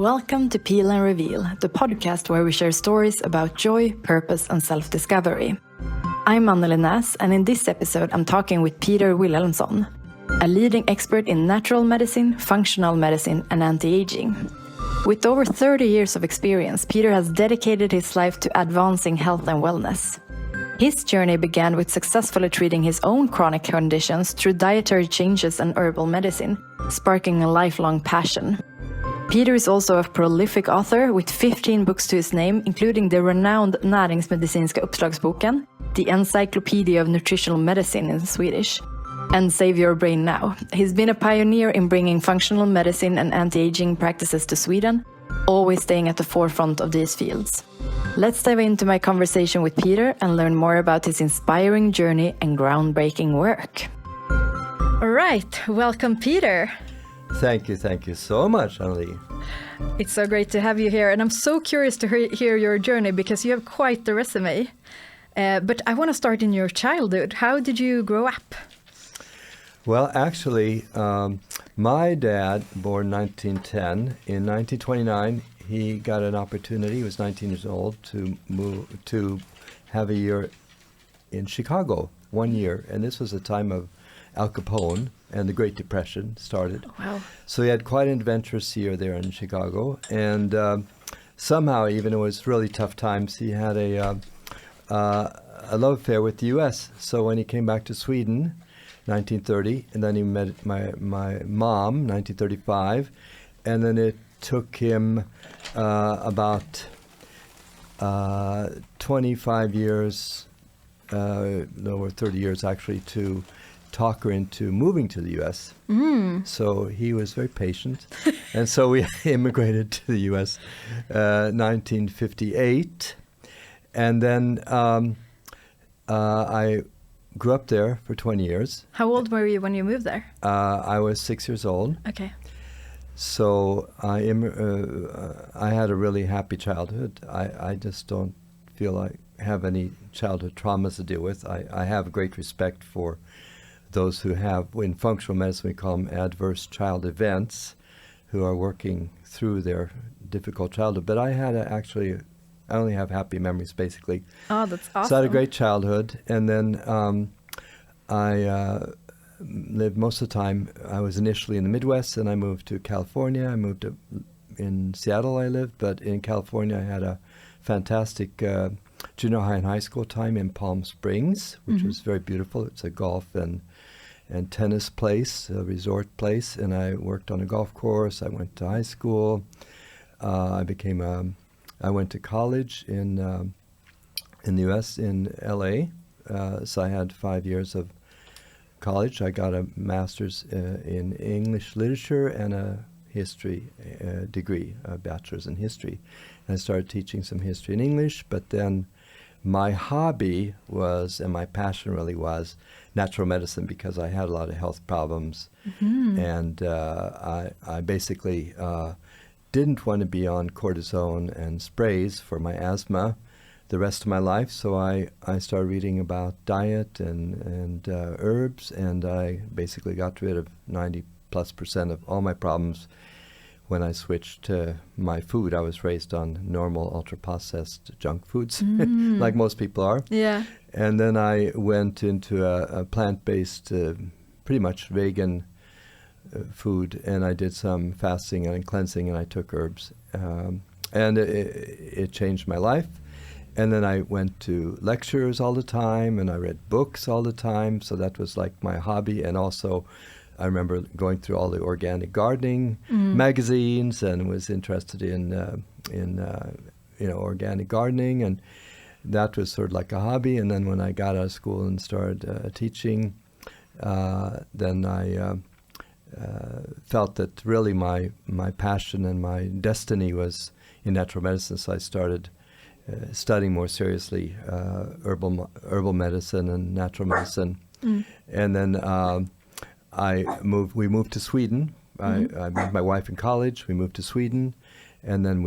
Welcome to Peel and Reveal, the podcast where we share stories about joy, purpose, and self-discovery. I'm Anneli Näs, and in this episode I'm talking with Peter Wilhelmsson, a leading expert in natural medicine, functional medicine, and anti-aging. With over 30 years of experience, Peter has dedicated his life to advancing health and wellness. His journey began with successfully treating his own chronic conditions through dietary changes and herbal medicine, sparking a lifelong passion. Peter is also a prolific author with 15 books to his name, including the renowned näringsmedicinska uppslagsboken, the Encyclopedia of Nutritional Medicine in Swedish, and Save Your Brain Now. He's been a pioneer in bringing functional medicine and anti-aging practices to Sweden, always staying at the forefront of these fields. Let's dive into my conversation with Peter and learn more about his inspiring journey and groundbreaking work. All right, welcome, Peter. Thank you so much, Anneli. It's so great to have you here, and I'm so curious to hear your journey because you have quite the resume. But I want to start in your childhood. How did you grow up? Well, actually, my dad, born 1910, in 1929, he got an opportunity. He was 19 years old to have a year in Chicago, 1 year, and this was a time of Al Capone and the Great Depression started. Oh, wow. So he had quite an adventurous year there in Chicago, and somehow, even though it was really tough times, he had a love affair with the U.S. So when he came back to Sweden, 1930, and then he met my mom, 1935, and then it took him about 25 years, over 30 years actually, to talk her into moving to the U.S. So he was very patient. And so we immigrated to the U.S. 1958. And then I grew up there for 20 years. How old were you when you moved there? I was 6 years old. Okay. So I had a really happy childhood. I just don't feel I have any childhood traumas to deal with. I have great respect for those who have, in functional medicine we call them adverse child events, who are working through their difficult childhood. But I only have happy memories, basically. Oh, that's awesome. So I had a great childhood. And then I lived most of the time, I was initially in the Midwest, and I moved to California. In Seattle I lived, but in California I had a fantastic junior high and high school time in Palm Springs, which was very beautiful. It's a golf and tennis place, a resort place, and I worked on a golf course. I went to high school. I went to college in the U.S. in L.A. So I had 5 years of college. I got a master's in English literature and a history degree, a bachelor's in history. And I started teaching some history and English, but then my hobby was, and my passion really was, natural medicine, because I had a lot of health problems. And I basically didn't want to be on cortisone and sprays for my asthma the rest of my life. So I started reading about diet and herbs, and I basically got rid of 90+% of all my problems when I switched to my food. I was raised on normal ultra-processed junk foods, like most people are. Yeah. And then I went into a plant-based, pretty much vegan food, and I did some fasting and cleansing, and I took herbs. And it changed my life. And then I went to lectures all the time, and I read books all the time. So that was like my hobby. And also, I remember going through all the organic gardening magazines, and was interested in organic gardening, and that was sort of like a hobby. And then when I got out of school and started teaching, then I felt that really my passion and my destiny was in natural medicine. So I started studying more seriously herbal medicine and natural medicine. And then we moved to Sweden. I met my wife in college. We moved to Sweden, and then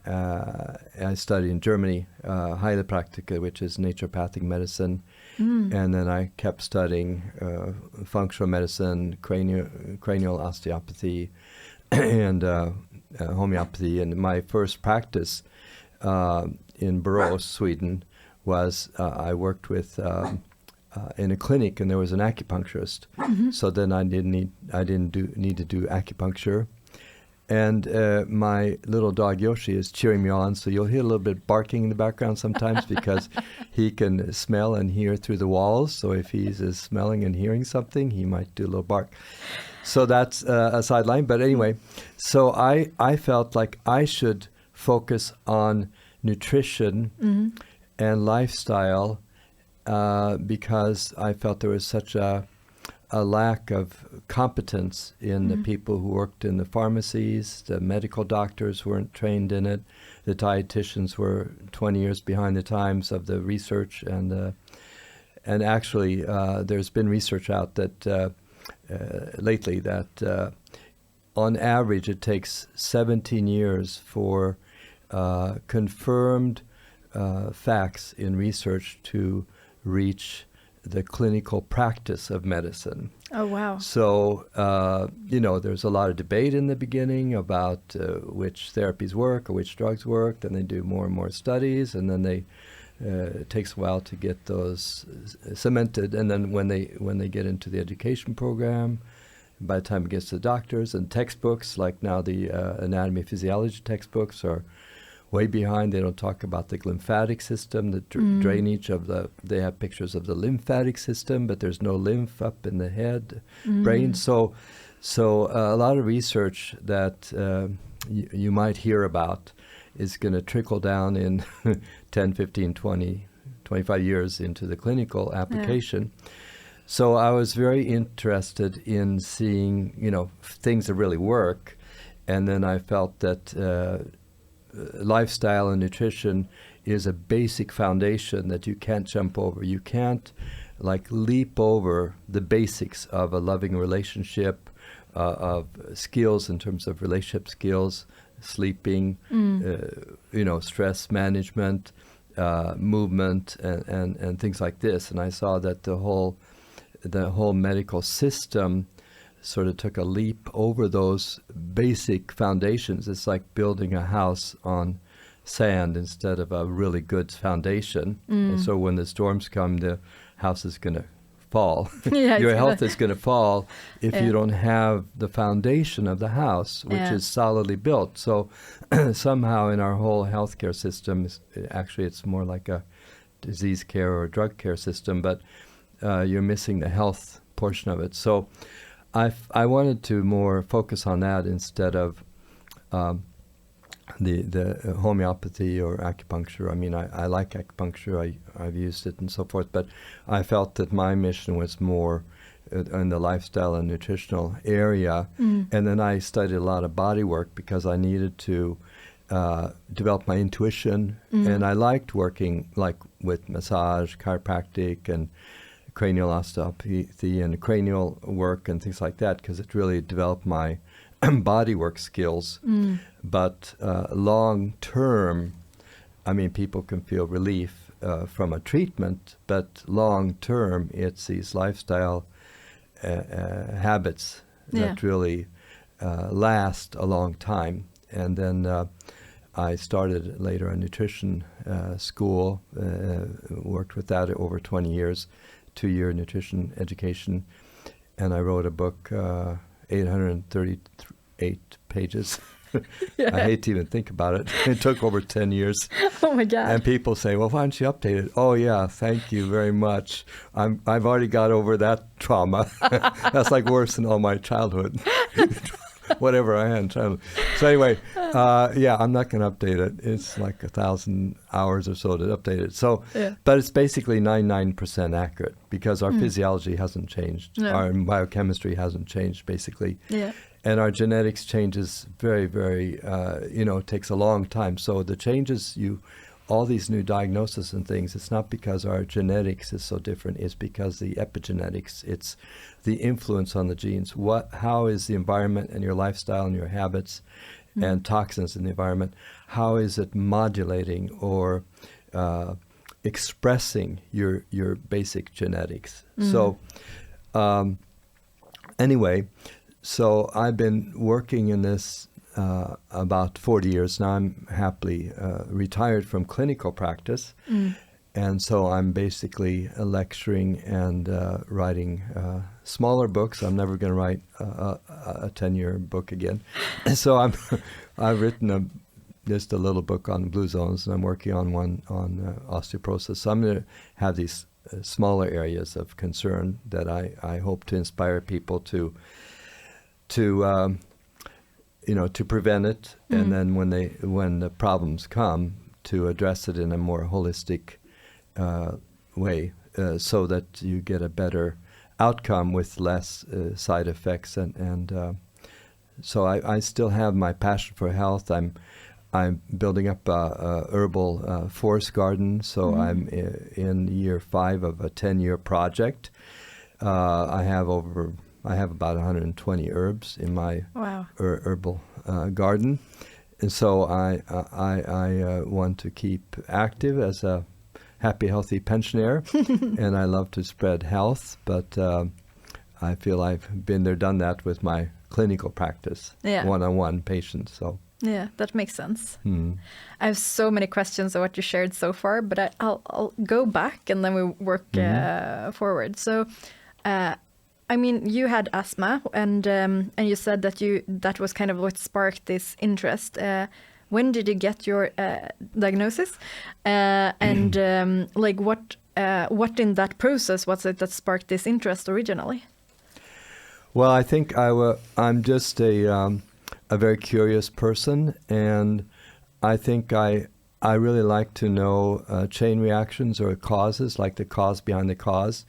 I studied in Germany, Heilpraktiker, which is naturopathic medicine. And then I kept studying functional medicine, cranial osteopathy, and homeopathy. And my first practice in Borås, Sweden, was I worked with in a clinic, and there was an acupuncturist. So then I didn't need to do acupuncture. And my little dog Yoshi is cheering me on, so you'll hear a little bit barking in the background sometimes because he can smell and hear through the walls. So if he's smelling and hearing something, he might do a little bark. So that's a sideline. But anyway, so I felt like I should focus on nutrition and lifestyle because I felt there was such a lack of competence in the people who worked in the pharmacies. The medical doctors weren't trained in it. The dietitians were 20 years behind the times of the research. And actually, there's been research out that lately that on average it takes 17 years for confirmed facts in research to reach the clinical practice of medicine. Oh, wow. So, there's a lot of debate in the beginning about which therapies work or which drugs work. Then they do more and more studies, and then it takes a while to get those cemented. And then when they get into the education program, by the time it gets to the doctors and textbooks, like now the anatomy physiology textbooks are way behind. They don't talk about the lymphatic system, the drainage of they have pictures of the lymphatic system, but there's no lymph up in the head, brain. So a lot of research that you might hear about is going to trickle down in 10, 15, 20, 25 years into the clinical application. Yeah. So I was very interested in seeing, things that really work. And then I felt that lifestyle and nutrition is a basic foundation that you can't jump over. You can't leap over the basics of a loving relationship, of skills in terms of relationship skills, sleeping, stress management, movement, and things like this. And I saw that the whole medical system sort of took a leap over those basic foundations. It's like building a house on sand instead of a really good foundation. And so when the storms come, the house is going to fall. Your health is going to fall if you don't have the foundation of the house, which is solidly built. So somehow in our whole healthcare system, actually it's more like a disease care or drug care system, but you're missing the health portion of it. So I wanted to more focus on that instead of the homeopathy or acupuncture. I mean, I like acupuncture. I've used it and so forth, but I felt that my mission was more in the lifestyle and nutritional area. And then I studied a lot of body work because I needed to develop my intuition. And I liked working with massage, chiropractic, and cranial osteopathy and cranial work and things like that, because it really developed my body work skills. But long term, I mean, people can feel relief from a treatment, but long term, it's these lifestyle habits that really last a long time. And then I started later a nutrition school, worked with that over 20 years, 2-year nutrition education, and I wrote a book, 838 pages. I hate to even think about it. It took over 10 years. Oh my God. And people say, well, why don't you update it? Oh yeah, thank you very much. I've already got over that trauma. That's worse than all my childhood. Whatever I had in childhood. So anyway, I'm not going to update it. It's 1,000 hours or so to update it. So, but it's basically 99% accurate because our physiology hasn't changed. No. Our biochemistry hasn't changed, basically. Yeah. And our genetics changes very, very, takes a long time. So the changes all these new diagnoses and things, it's not because our genetics is so different, it's because the epigenetics, it's the influence on the genes. How is the environment and your lifestyle and your habits and toxins in the environment, how is it modulating or expressing your basic genetics? So anyway, so I've been working in this about 40 years now. I'm happily retired from clinical practice. And so I'm basically lecturing and writing smaller books. I'm never going to write a 10-year book again. So I've written just a little book on blue zones, and I'm working on one on osteoporosis. So I'm going to have these smaller areas of concern that I hope to inspire people to prevent it, and then when the problems come, to address it in a more holistic way, so that you get a better outcome with less side effects. And so I still have my passion for health. I'm building up a herbal forest garden, so I'm in year 5 of a 10-year project. I have about 120 herbs in my herbal garden, and so I want to keep active as a happy, healthy pensioner, and I love to spread health, but I feel I've been there, done that with my clinical practice, one-on-one patients. So. Yeah, that makes sense. I have so many questions of what you shared so far, but I'll go back and then we work forward. So, I mean, you had asthma, and you said that was kind of what sparked this interest. When did you get your diagnosis? And like what in that process was it that sparked this interest originally? Well, I think I'm just a very curious person, and I think I really like to know chain reactions or causes, like the cause behind the cause.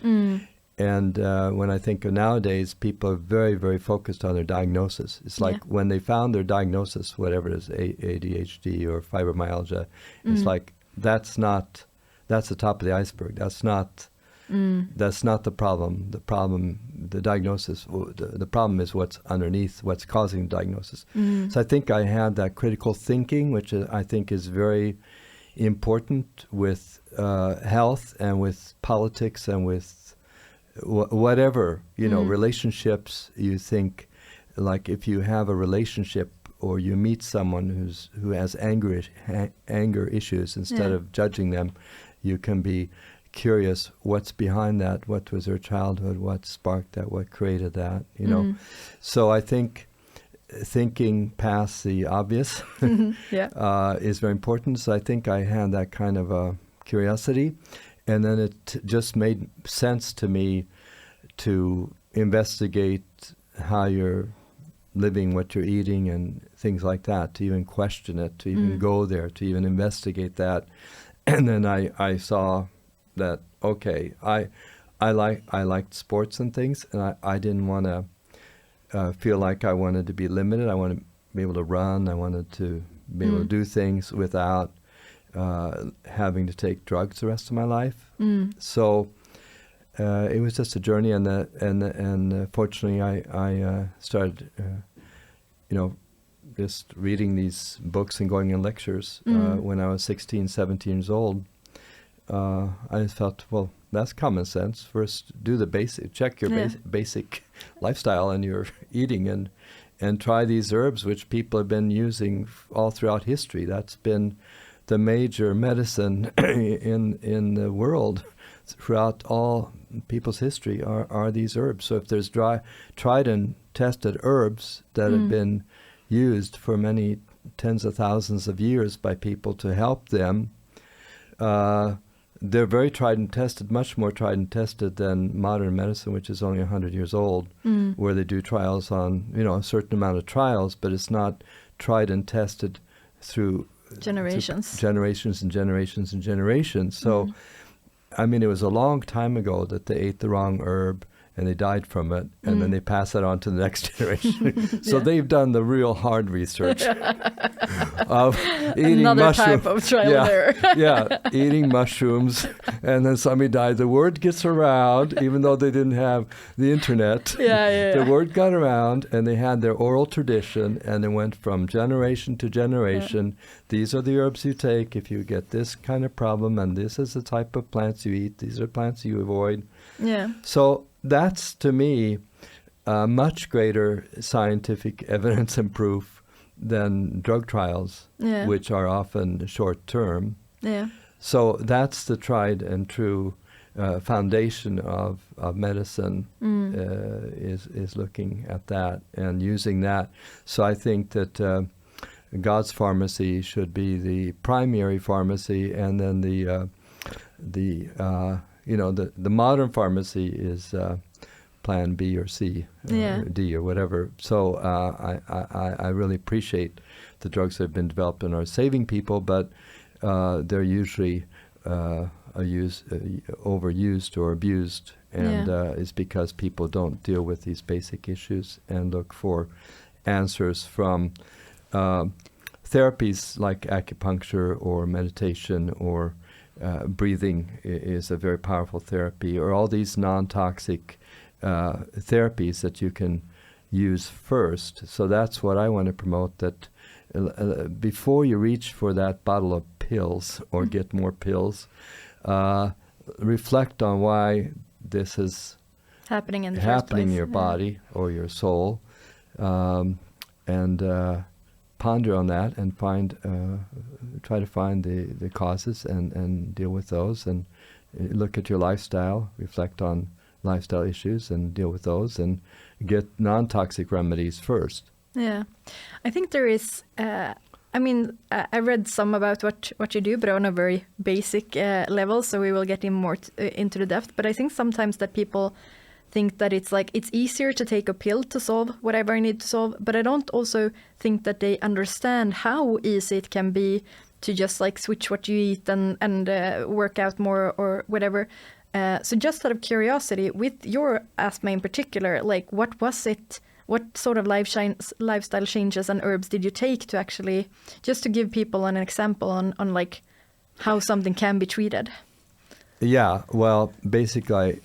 And when I think of nowadays, people are very, very focused on their diagnosis. It's like when they found their diagnosis, whatever it is, ADHD or fibromyalgia, it's like that's the top of the iceberg. That's not the problem. The diagnosis, the problem is what's underneath, what's causing the diagnosis. So I think I had that critical thinking, which I think is very important with health and with politics and with whatever, relationships. You think, like, if you have a relationship or you meet someone who has anger issues, instead of judging them, you can be curious what's behind that, what was their childhood, what sparked that, what created that, So I think thinking past the obvious is very important. So I think I had that kind of a curiosity, and then it just made sense to me to investigate how you're living, what you're eating, and things like that, to even question it, to even go there, to even investigate that. And then I saw that, okay, I liked sports and things, and I didn't want to feel like I wanted to be limited. I wanted to be able to run. I wanted to be able to do things without having to take drugs the rest of my life. So it was just a journey, and fortunately I started just reading these books and going in lectures when I was 16, 17 years old. I just felt, well, that's common sense. First, do the basic, check your basic lifestyle and your eating, and try these herbs, which people have been using all throughout history. That's been the major medicine in the world throughout all people's history are these herbs. So if there's tried and tested herbs that have been used for many tens of thousands of years by people to help them, they're very tried and tested, much more tried and tested than modern medicine, which is only 100 years old, where they do trials on, a certain amount of trials, but it's not tried and tested through generations and generations and generations. So, I mean, it was a long time ago that they ate the wrong herb and they died from it, and then they pass that on to the next generation. So they've done the real hard research of eating another mushrooms. type of trial and error. Eating mushrooms, and then somebody died. The word gets around, even though they didn't have the internet. The word got around, and they had their oral tradition, and it went from generation to generation. These are the herbs you take if you get this kind of problem, and this is the type of plants you eat. These are plants you avoid. So that's, to me, much greater scientific evidence and proof than drug trials, which are often short term. Yeah. So that's the tried and true foundation of medicine, is looking at that and using that. So I think that God's pharmacy should be the primary pharmacy, and then the modern pharmacy is Plan B or C, D or whatever. So I really appreciate the drugs that have been developed and are saving people, but they're usually overused or abused, and it's because people don't deal with these basic issues and look for answers from therapies like acupuncture or meditation or breathing is a very powerful therapy, or all these non-toxic therapies that you can use first. So that's what I want to promote, that before you reach for that bottle of pills or get more pills, reflect on why this is happening in your body or your soul, and ponder on that and try to find the causes and deal with those, and look at your lifestyle, reflect on lifestyle issues and deal with those, and get non-toxic remedies first. Yeah, I think there is. I read some about what you do, but on a very basic level. So we will get in more into the depth. But I think sometimes that people think that it's easier to take a pill to solve whatever I need to solve. But I don't also think that they understand how easy it can be to just switch what you eat and work out more or whatever. So just out of curiosity, with your asthma in particular, what was it? What sort of lifestyle changes and herbs did you take to actually, just to give people an example on how something can be treated? Yeah, well, basically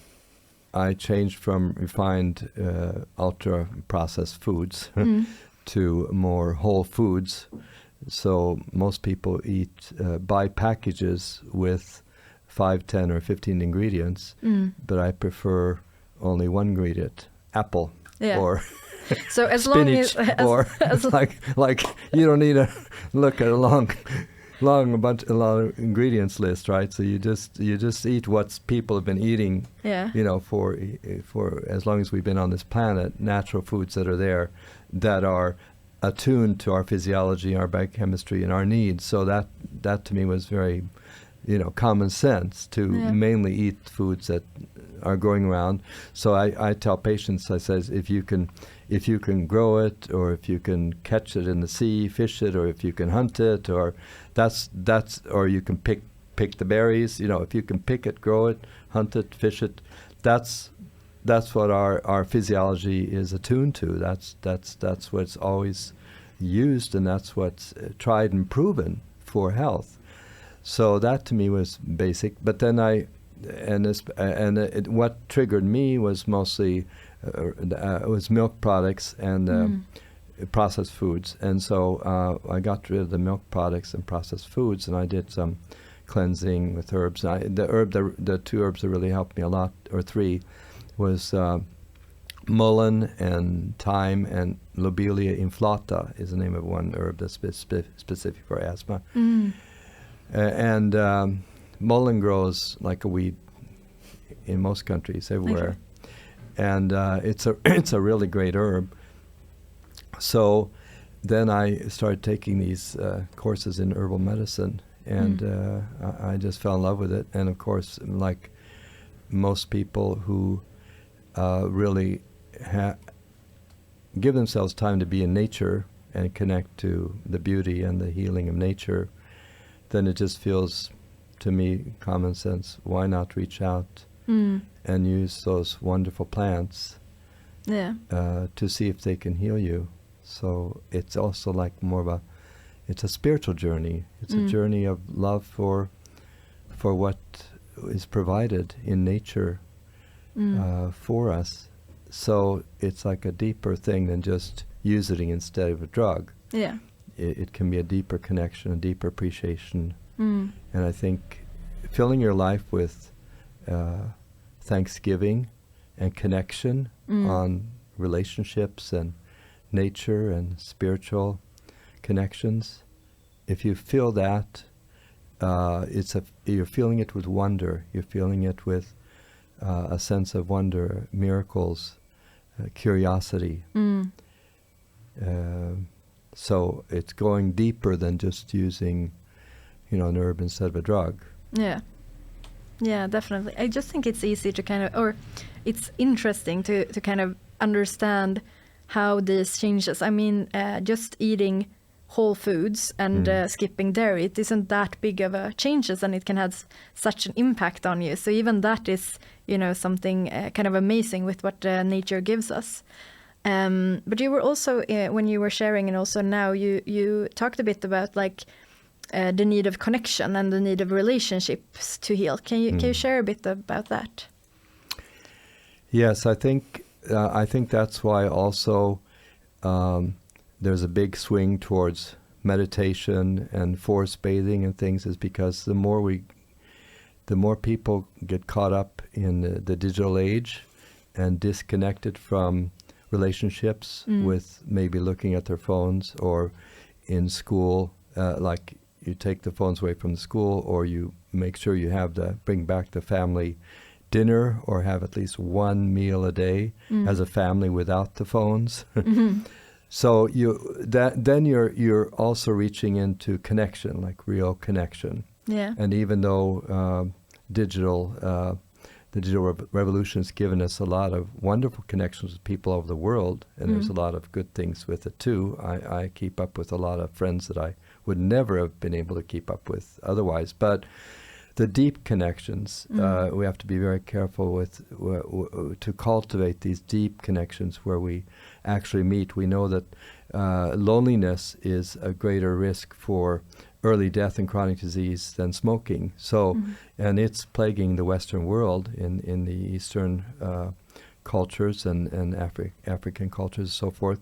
I changed from refined ultra-processed foods to more whole foods. So most people buy packages with 5, 10, or 15 ingredients, but I prefer only one ingredient, apple, or so as spinach, long as like you don't need to look at a long ingredients list, right? So you just eat what people have been eating, for as long as we've been on this planet, natural foods that are there, that are attuned to our physiology, our biochemistry, and our needs. So that to me was very, common sense, to mainly eat foods that are growing around. So I tell patients, I says, if you can grow it, or if you can catch it in the sea, fish it, or if you can hunt it, or or you can pick the berries. If you can pick it, grow it, hunt it, fish it, that's what our physiology is attuned to. That's what's always used, and that's what's tried and proven for health. So that to me was basic. But then what triggered me was mostly was milk products and processed foods. And so I got rid of the milk products and processed foods, and I did some cleansing with herbs. The 2 herbs that really helped me a lot, or 3, was mullein and thyme, and Lobelia inflata is the name of one herb that's specific for asthma. And mullein grows like a weed in most countries, everywhere. Okay. And it's a really great herb. So then I started taking these courses in herbal medicine, and I just fell in love with it. And of course, like most people who really give themselves time to be in nature and connect to the beauty and the healing of nature, then it just feels, to me, common sense. Why not reach out and use those wonderful plants to see if they can heal you? So it's also it's a spiritual journey. It's a journey of love for what is provided in nature for us. So it's like a deeper thing than just using it instead of a drug. Yeah. It can be a deeper connection, a deeper appreciation. And I think filling your life with thanksgiving and connection on relationships and nature and spiritual connections. If you feel that, you're feeling it with wonder. You're feeling it with a sense of wonder, miracles, curiosity. So it's going deeper than just using, an herb instead of a drug. Yeah, definitely. I just think it's easy to or it's interesting to kind of understand how this changes. I mean, just eating whole foods and skipping dairy, it isn't that big of a changes, and it can have such an impact on you. So even that is, something kind of amazing with what nature gives us. But you were also, when you were sharing, and also now you talked a bit about the need of connection and the need of relationships to heal. Can you share a bit about that? Yes, I think that's why also there's a big swing towards meditation and forest bathing and things, is because the more people get caught up in the digital age and disconnected from relationships with maybe looking at their phones, or in school, like you take the phones away from the school, or you make sure you bring back the family dinner, or have at least one meal a day as a family without the phones. So then you're also reaching into connection, like real connection. Yeah. And even though the digital revolution has given us a lot of wonderful connections with people over the world, and there's a lot of good things with it too. I keep up with a lot of friends that I would never have been able to keep up with otherwise. But the deep connections, we have to be very careful with to cultivate these deep connections where we actually meet. We know that loneliness is a greater risk for early death and chronic disease than smoking. So, and it's plaguing the Western world in the Eastern cultures and African cultures and so forth.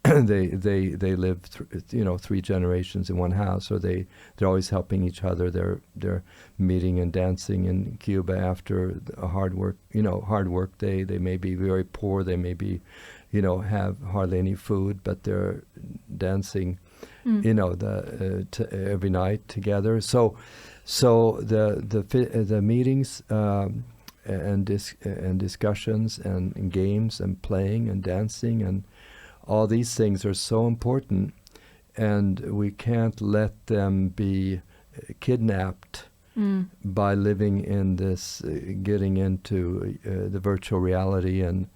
they live 3 generations in one house, or they're always helping each other. They're meeting and dancing in Cuba after a hard work day. They may be very poor. They may be, have hardly any food, but they're dancing, every night together. So the meetings and discussions and games and playing and dancing and all these things are so important, and we can't let them be kidnapped by living in this, getting into the virtual reality and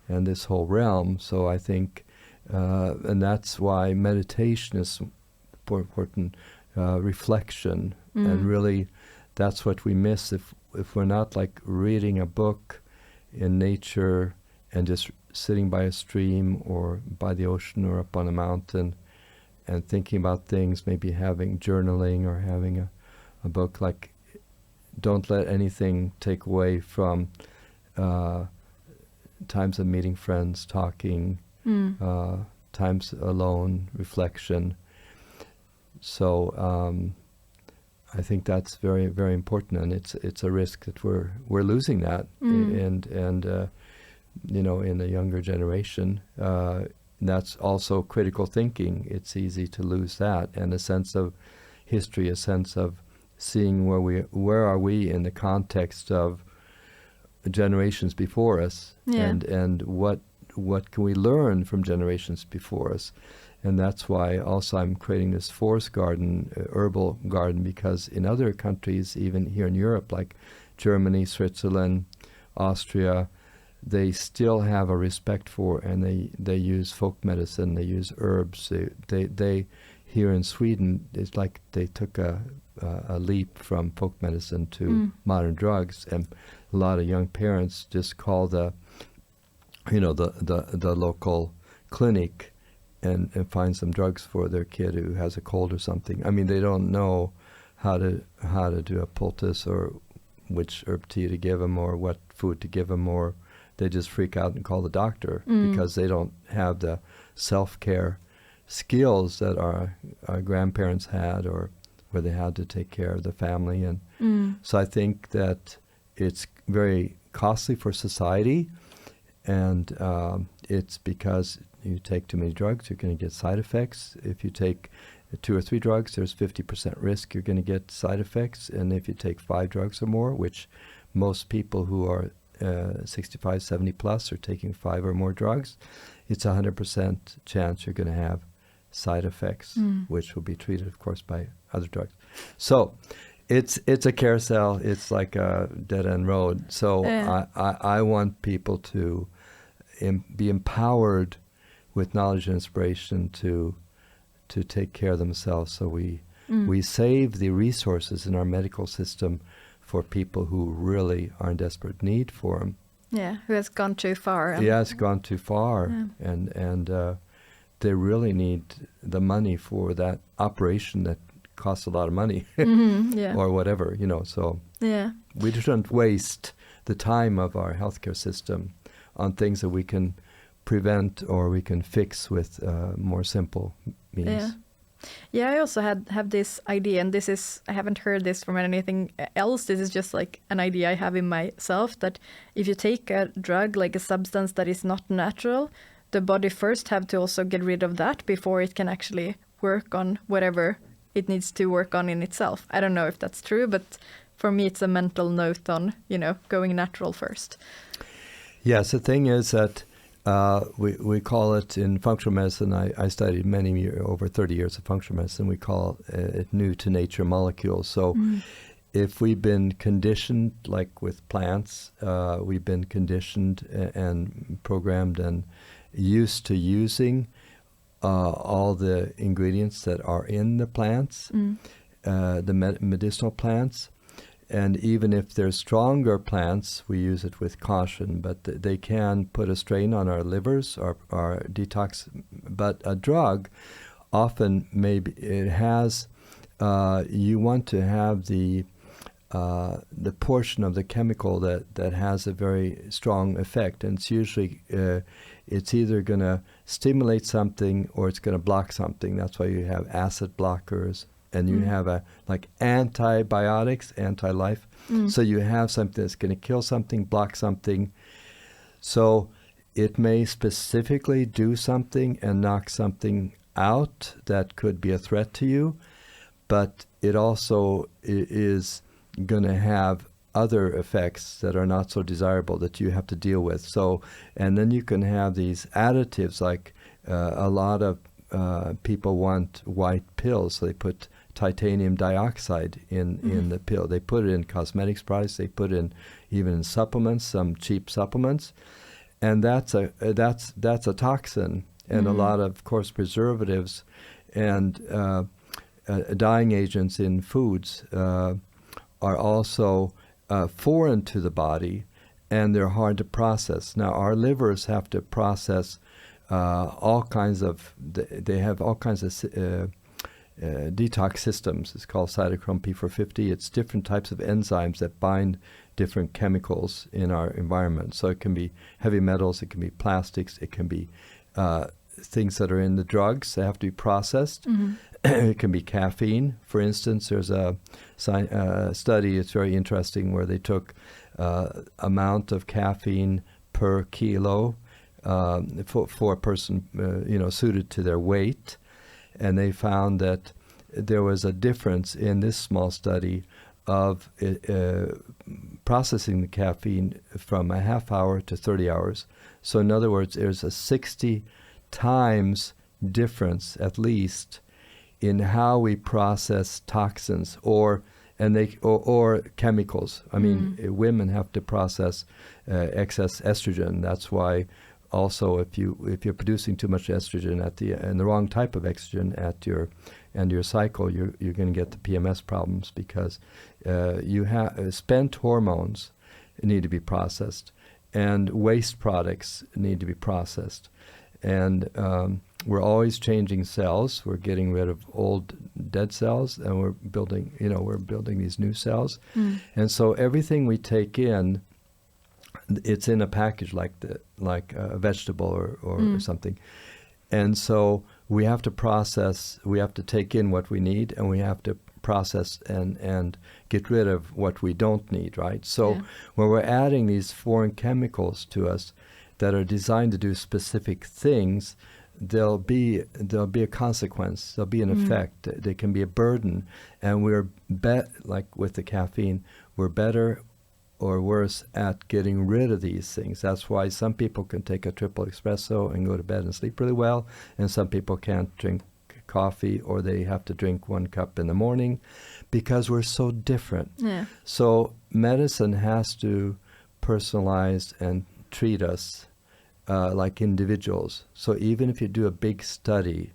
this whole realm. So I think, and that's why meditation is important, reflection, and really that's what we miss if we're not like reading a book in nature and just sitting by a stream or by the ocean or up on a mountain and thinking about things, maybe having journaling or having a book. Like, don't let anything take away from times of meeting friends, talking, times alone, reflection. So I think that's very, very important, and it's a risk that we're losing that, and in the younger generation. That's also critical thinking. It's easy to lose that, and a sense of history, a sense of seeing where are we in the context of generations before us, and what can we learn from generations before us. And that's why also I'm creating this forest garden, herbal garden, because in other countries, even here in Europe, like Germany, Switzerland, Austria, they still have a respect for, and they use folk medicine, they use herbs. They here in Sweden, it's like they took a leap from folk medicine to modern drugs, and a lot of young parents just call the local clinic and find some drugs for their kid who has a cold or something. I mean, they don't know how to do a poultice, or which herb tea to give them, or what food to give them, or they just freak out and call the doctor because they don't have the self-care skills that our grandparents had, or where they had to take care of the family. And so I think that it's very costly for society, and it's because you take too many drugs, you're going to get side effects. If you take 2 or 3 drugs, there's 50% risk you're going to get side effects. And if you take 5 drugs or more, which most people who are 65, 70 plus are taking 5 or more drugs, it's 100% chance you're going to have side effects, which will be treated, of course, by other drugs. So it's a carousel. It's like a dead-end road. So I want people to be empowered with knowledge and inspiration to take care of themselves. So we save the resources in our medical system for people who really are in desperate need for them. Yeah, who has gone too far. Yeah, it's gone too far, and they really need the money for that operation that costs a lot of money, or whatever, So we shouldn't waste the time of our healthcare system on things that we can prevent or we can fix with more simple means. Yeah, I also have this idea, and I haven't heard this from anything else. This is just like an idea I have in myself, that if you take a drug, like a substance that is not natural, the body first have to also get rid of that before it can actually work on whatever it needs to work on in itself. I don't know if that's true, but for me it's a mental note on, going natural first. Yes, the thing is that we call it in functional medicine, I studied over 30 years of functional medicine, we call it new to nature molecules. So if we've been conditioned, like with plants, we've been conditioned and programmed and used to using all the ingredients that are in the plants, the medicinal plants. And even if they're stronger plants, we use it with caution, but they can put a strain on our livers, our detox. But a drug, often maybe it has, you want to have the portion of the chemical that has a very strong effect. And it's usually, it's either going to stimulate something or it's going to block something. That's why you have acid blockers. And you have like antibiotics, anti-life. So you have something that's going to kill something, block something. So it may specifically do something and knock something out that could be a threat to you, but it also is going to have other effects that are not so desirable that you have to deal with. So, and then you can have these additives, like a lot of people want white pills, so they put titanium dioxide in the pill. They put it in cosmetics products. They put it even in supplements, some cheap supplements, and that's a toxin. And a lot of course, preservatives and dyeing agents in foods are also foreign to the body, and they're hard to process. Now, our livers have to process all kinds of. They have all kinds of detox systems. It's called cytochrome P450. It's different types of enzymes that bind different chemicals in our environment. So it can be heavy metals, it can be plastics, it can be things that are in the drugs that have to be processed. It can be caffeine. For instance, there's a study, it's very interesting, where they took amount of caffeine per kilo for a person suited to their weight. And they found that there was a difference in this small study of processing the caffeine from a half hour to 30 hours. So in other words, there's a 60 times difference, at least, in how we process toxins or chemicals. I mean, women have to process excess estrogen. That's why also, if you're producing too much estrogen and the wrong type of estrogen at your cycle, you're going to get the PMS problems, because you have spent hormones need to be processed, and waste products need to be processed, and we're always changing cells. We're getting rid of old dead cells, and we're building these new cells, and so everything we take in, it's in a package like a vegetable or something. And so we have to process, we have to take in what we need, and we have to process and get rid of what we don't need, right? So when we're adding these foreign chemicals to us that are designed to do specific things, there'll be a consequence. There'll be an effect. There can be a burden, and we're like with the caffeine, we're better or worse at getting rid of these things. That's why some people can take a triple espresso and go to bed and sleep really well, and some people can't drink coffee, or they have to drink 1 cup in the morning, because we're so different. Yeah. So medicine has to personalize and treat us like individuals. So even if you do a big study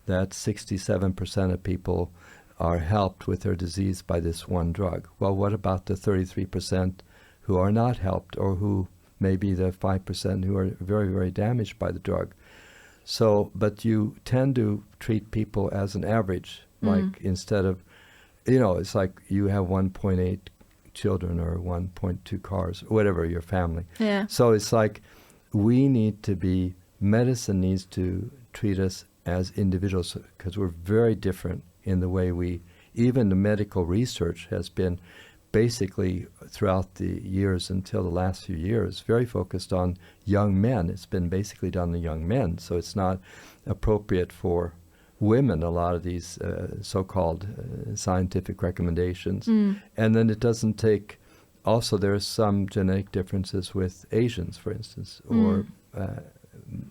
that 67% of people are helped with their disease by this one drug, well, what about the 33% who are not helped, or who maybe the 5% who are very, very damaged by the drug? So, but you tend to treat people as an average, like instead of, it's like you have 1.8 children or 1.2 cars, or whatever, your family. Yeah. So it's like medicine needs to treat us as individuals, because we're very different in the way even the medical research has been basically throughout the years until the last few years, very focused on young men. It's been basically done on young men, so it's not appropriate for women, a lot of these so-called scientific recommendations. And then it doesn't take, also there's some genetic differences with Asians, for instance, or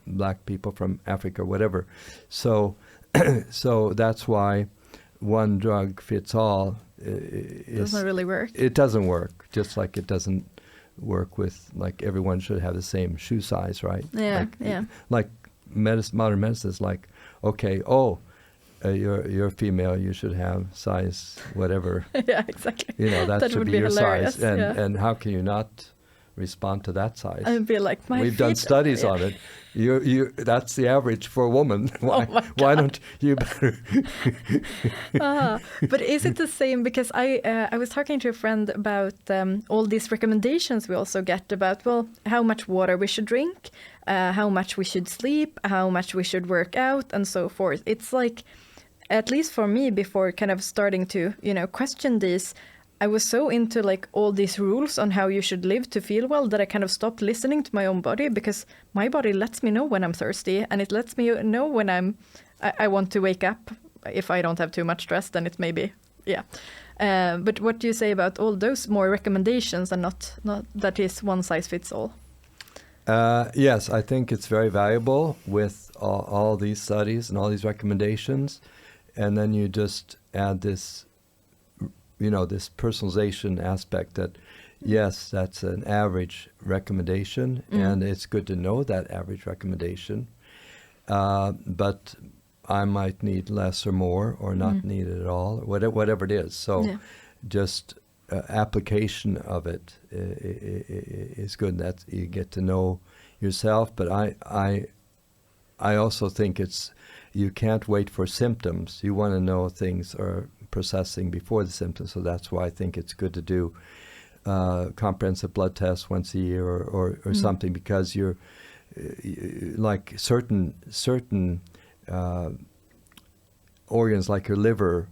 black people from Africa, whatever. So that's why one drug fits all. It doesn't really work. It doesn't work, just like it doesn't work with, like, everyone should have the same shoe size, right? Yeah, Like modern medicine is like, okay, you're female, you should have size whatever. Yeah, exactly. That should would be your hilarious. size. And how can you not respond to that size? I'd be like, We've done studies on it. That's the average for a woman. Why don't you better? But is it the same? Because I was talking to a friend about all these recommendations we also get about, well, how much water we should drink, how much we should sleep, how much we should work out, and so forth. It's like, at least for me, before kind of starting to, question these, I was so into like all these rules on how you should live to feel well that I kind of stopped listening to my own body, because my body lets me know when I'm thirsty, and it lets me know when I want to wake up. If I don't have too much stress, then it's maybe, but what do you say about all those more recommendations, and not that is one size fits all? Yes, I think it's very valuable with all these studies and all these recommendations, and then you just add this, this personalization aspect that, yes, that's an average recommendation, and it's good to know that average recommendation, but I might need less or more, or not need it at all, or whatever it is. So just application of it is good. That you get to know yourself. But I also think you can't wait for symptoms. You want to know things are processing before the symptoms. So that's why I think it's good to do comprehensive blood tests once a year, or something, because you're like certain organs, like your liver.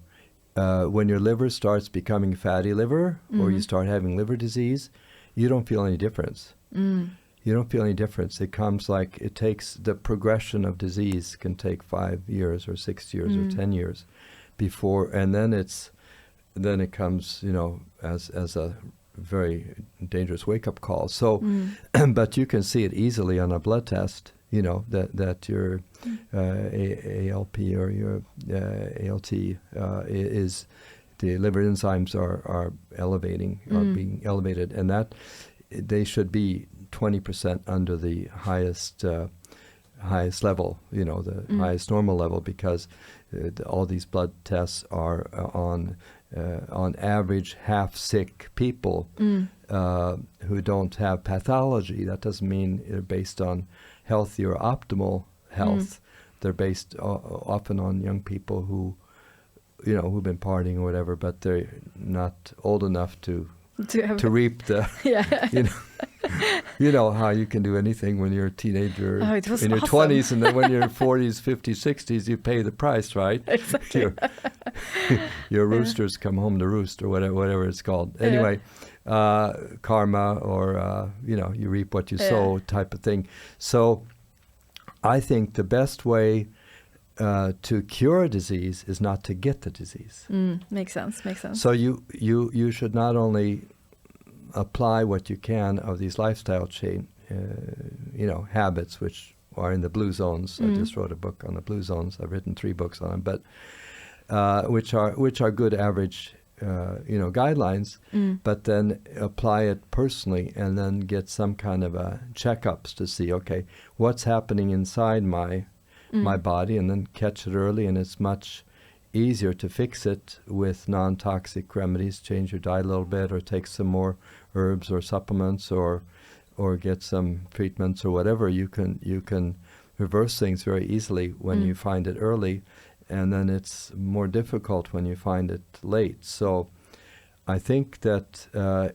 When your liver starts becoming fatty liver, or you start having liver disease, you don't feel any difference. You don't feel any difference. It comes like, it takes, the progression of disease can take 5 years or 6 years or 10 years before, and then it comes, as a very dangerous wake-up call. So, but you can see it easily on a blood test, that your ALP or your ALT is, the liver enzymes are elevating, are being elevated, and that they should be 20% under the highest level, the highest normal level, because all these blood tests are on average half sick people who don't have pathology. That doesn't mean they're based on healthy or optimal health. They're based often on young people who've been partying or whatever, but they're not old enough to reap the, how you can do anything when you're a teenager in your 20s, and then when you're 40s, 50s, 60s, you pay the price, right? Exactly. Your roosters come home to roost, or whatever it's called. Anyway, karma, or, you reap what you sow type of thing. So I think the best way to cure a disease is not to get the disease. Makes sense. So you should not only apply what you can of these lifestyle habits, which are in the blue zones. I just wrote a book on the blue zones. I've written 3 books on them, but which are good average guidelines. But then apply it personally, and then get some kind of a checkups to see, okay, what's happening inside my body, and then catch it early. And it's much easier to fix it with non-toxic remedies. Change your diet a little bit, or take some more herbs or supplements, or get some treatments or whatever. You can reverse things very easily when you find it early, and then it's more difficult when you find it late. So I think that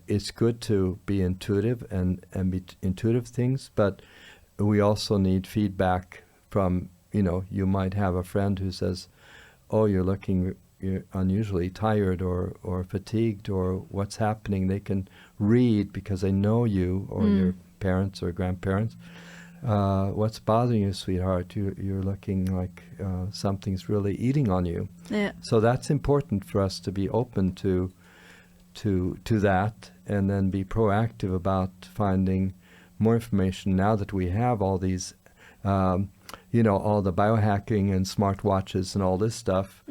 it's good to be intuitive and be intuitive things, but we also need feedback from, you might have a friend who says, oh, you're unusually tired or fatigued, or what's happening. They can read because they know you, or your parents or grandparents. What's bothering you, sweetheart? You're looking like something's really eating on you. Yeah. So that's important for us to be open to that, and then be proactive about finding more information. Now that we have all these all the biohacking and smartwatches and all this stuff,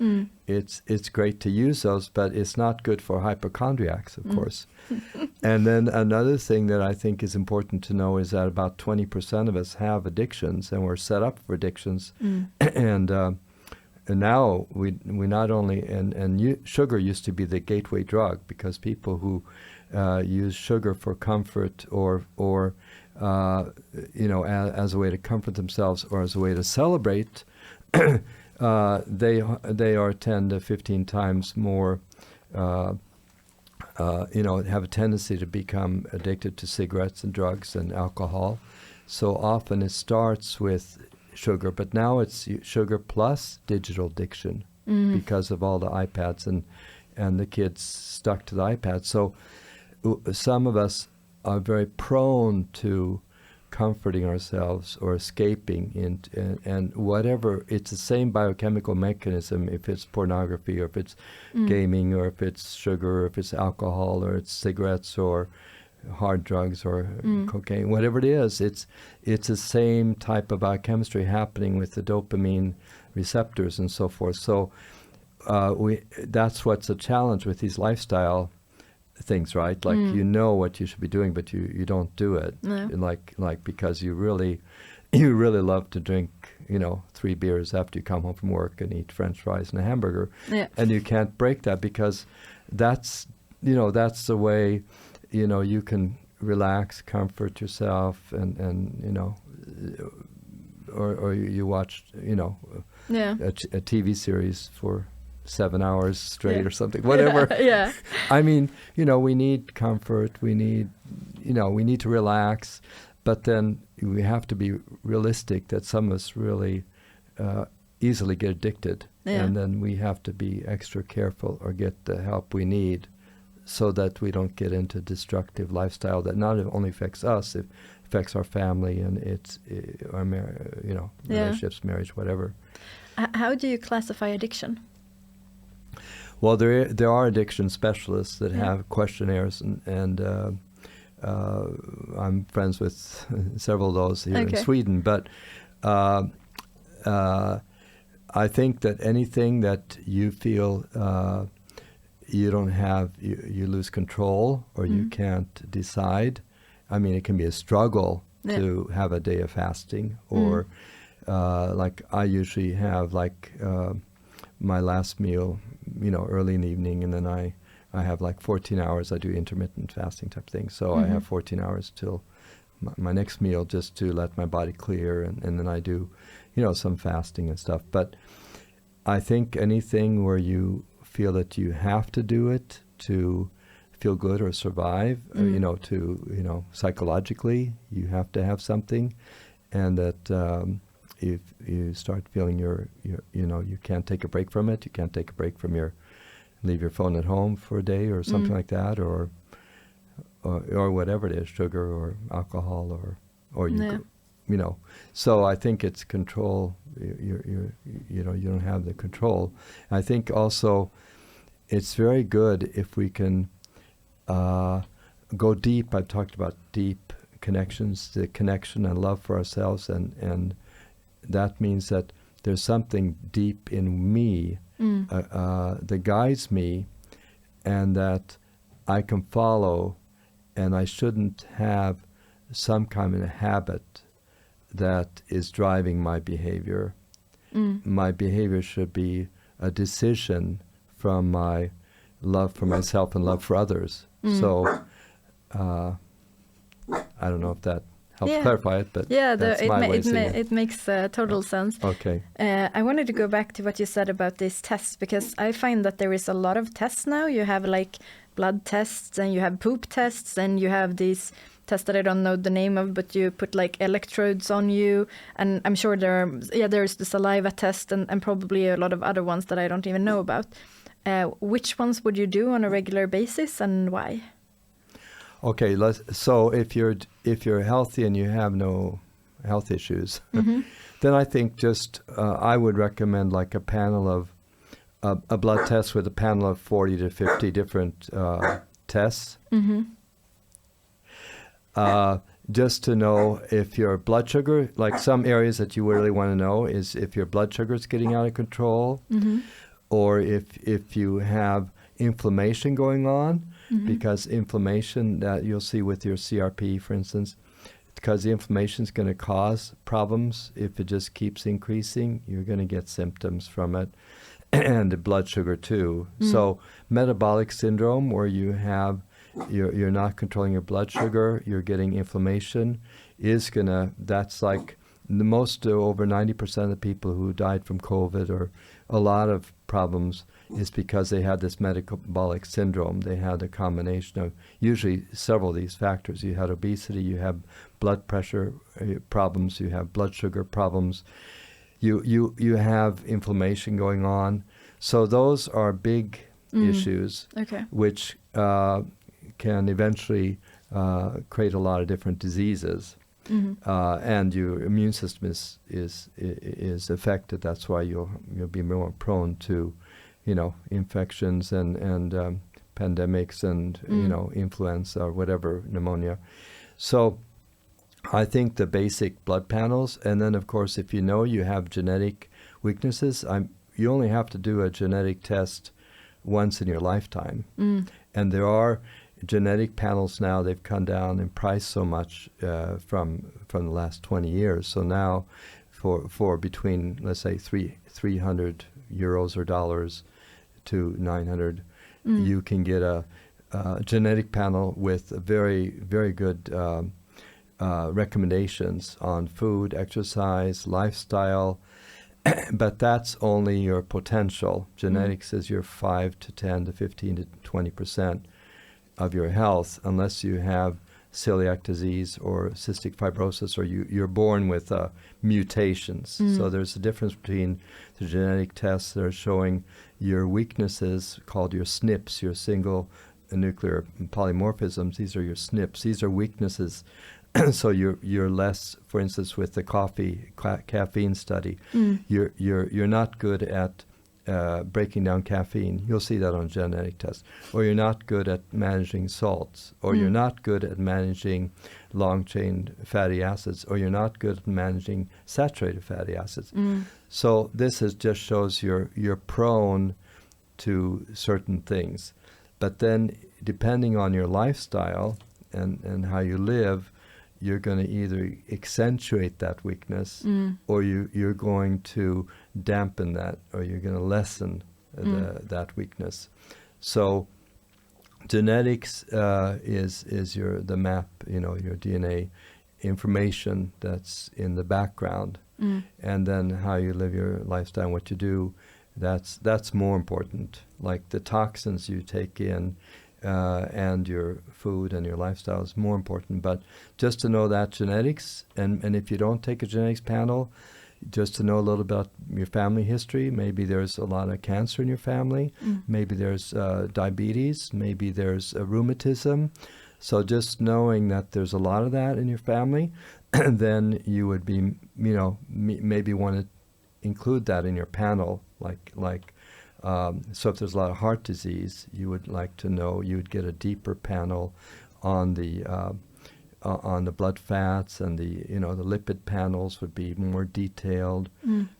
it's great to use those, but it's not good for hypochondriacs, of course. And then another thing that I think is important to know is that about 20% of us have addictions, and we're set up for addictions. And now we not only, sugar used to be the gateway drug, because people who use sugar for comfort or as a way to comfort themselves or as a way to celebrate, they are 10 to 15 times more, have a tendency to become addicted to cigarettes and drugs and alcohol. So often it starts with sugar, but now it's sugar plus digital addiction because of all the iPads and the kids stuck to the iPad. So some of us are very prone to comforting ourselves or escaping and whatever. It's the same biochemical mechanism, if it's pornography, or if it's gaming, or if it's sugar, or if it's alcohol, or it's cigarettes, or hard drugs, or cocaine, whatever it is. It's the same type of biochemistry happening with the dopamine receptors and so forth. So that's what's a challenge with these lifestyle things, right? Like you know what you should be doing, but you don't do it. No. Like because you really love to drink 3 beers after you come home from work and eat French fries and a hamburger, and you can't break that, because that's the way you can relax, comfort yourself, and or you watch a TV series for 7 hours straight or something, whatever. Yeah. I mean, we need comfort. We need to relax, but then we have to be realistic that some of us really easily get addicted, and then we have to be extra careful or get the help we need, so that we don't get into destructive lifestyle that not only affects us, it affects our family and our relationships, marriage, whatever. How do you classify addiction? Well, there are addiction specialists that have questionnaires, and I'm friends with several of those here in Sweden. But I think that anything that you feel you don't have, you lose control, or you can't decide. I mean, it can be a struggle to have a day of fasting, or like I usually have my last meal, early in the evening, and then I have 14 hours. I do intermittent fasting type thing, so I have 14 hours till my next meal, just to let my body clear, and then I do, some fasting and stuff. But I think anything where you feel that you have to do it to feel good or survive, psychologically, you have to have something, and that if you start feeling you can't take a break from it, you can't take a break from leave your phone at home for a day or something like that, or whatever it is, sugar or alcohol, or you So I think it's control. You don't have the control. I think also it's very good if we can go deep. I've talked about deep connections, the connection and love for ourselves, and that means that there's something deep in me that guides me, and that I can follow, and I shouldn't have some kind of habit that is driving my behavior. My behavior should be a decision from my love for myself and love for others. So I don't know if that helps clarify it, but that's my way of seeing it. It makes total sense. Okay. I wanted to go back to what you said about these tests, because I find that there is a lot of tests now. You have like blood tests, and you have poop tests, and you have these tests that I don't know the name of, but you put like electrodes on you, and I'm sure there's the saliva test, and probably a lot of other ones that I don't even know about. Which ones would you do on a regular basis, and why? Okay, so if you're healthy and you have no health issues, then I think just I would recommend like a panel of a blood test with a panel of 40 to 50 different tests. Just to know if your blood sugar, like some areas that you really want to know is if your blood sugar is getting out of control, or if you have inflammation going on, because inflammation that you'll see with your CRP, for instance, because the inflammation is going to cause problems. If it just keeps increasing, you're going to get symptoms from it, and the blood sugar too. So metabolic syndrome, where you have you're not controlling your blood sugar, you're getting inflammation, that's like the most, over 90% of the people who died from COVID or a lot of problems is because they had this metabolic syndrome. They had a combination of usually several of these factors. You had obesity, you have blood pressure problems, you have blood sugar problems, you have inflammation going on. So those are big issues, which can eventually create a lot of different diseases. And your immune system is affected. That's why you'll be more prone to, infections and pandemics and influenza or whatever, pneumonia. So I think the basic blood panels, and then of course if you have genetic weaknesses, you only have to do a genetic test once in your lifetime. And there are genetic panels now. They've come down in price so much from the last 20 years. So now for between, let's say, 300 euros or dollars to 900, you can get a genetic panel with very, very good recommendations on food, exercise, lifestyle. But that's only your potential. Genetics is your 5 to 10 to 15 to 20% of your health, unless you have celiac disease or cystic fibrosis, or you're born with mutations. So there's a difference between the genetic tests that are showing your weaknesses, called your SNPs, your single nuclear polymorphisms. These are your SNPs. These are weaknesses. So you're less, for instance, with the caffeine study, you're not good at breaking down caffeine. You'll see that on genetic tests. Or you're not good at managing salts, or you're not good at managing long-chain fatty acids, or you're not good at managing saturated fatty acids. So this just shows you're prone to certain things. But then depending on your lifestyle and how you live, you're going to either accentuate that weakness, or you're going to dampen that, or you're going to lessen that weakness. So genetics is the map, your DNA information that's in the background, and then how you live your lifestyle and what you do. That's more important. Like the toxins you take in. And your food and your lifestyle is more important. But just to know that genetics, and if you don't take a genetics panel, just to know a little about your family history. Maybe there's a lot of cancer in your family. Maybe there's diabetes. Maybe there's rheumatism. So just knowing that there's a lot of that in your family, then you would be, maybe want to include that in your panel, so if there's a lot of heart disease, you would like to know, you would get a deeper panel on the blood fats, and the lipid panels would be more detailed,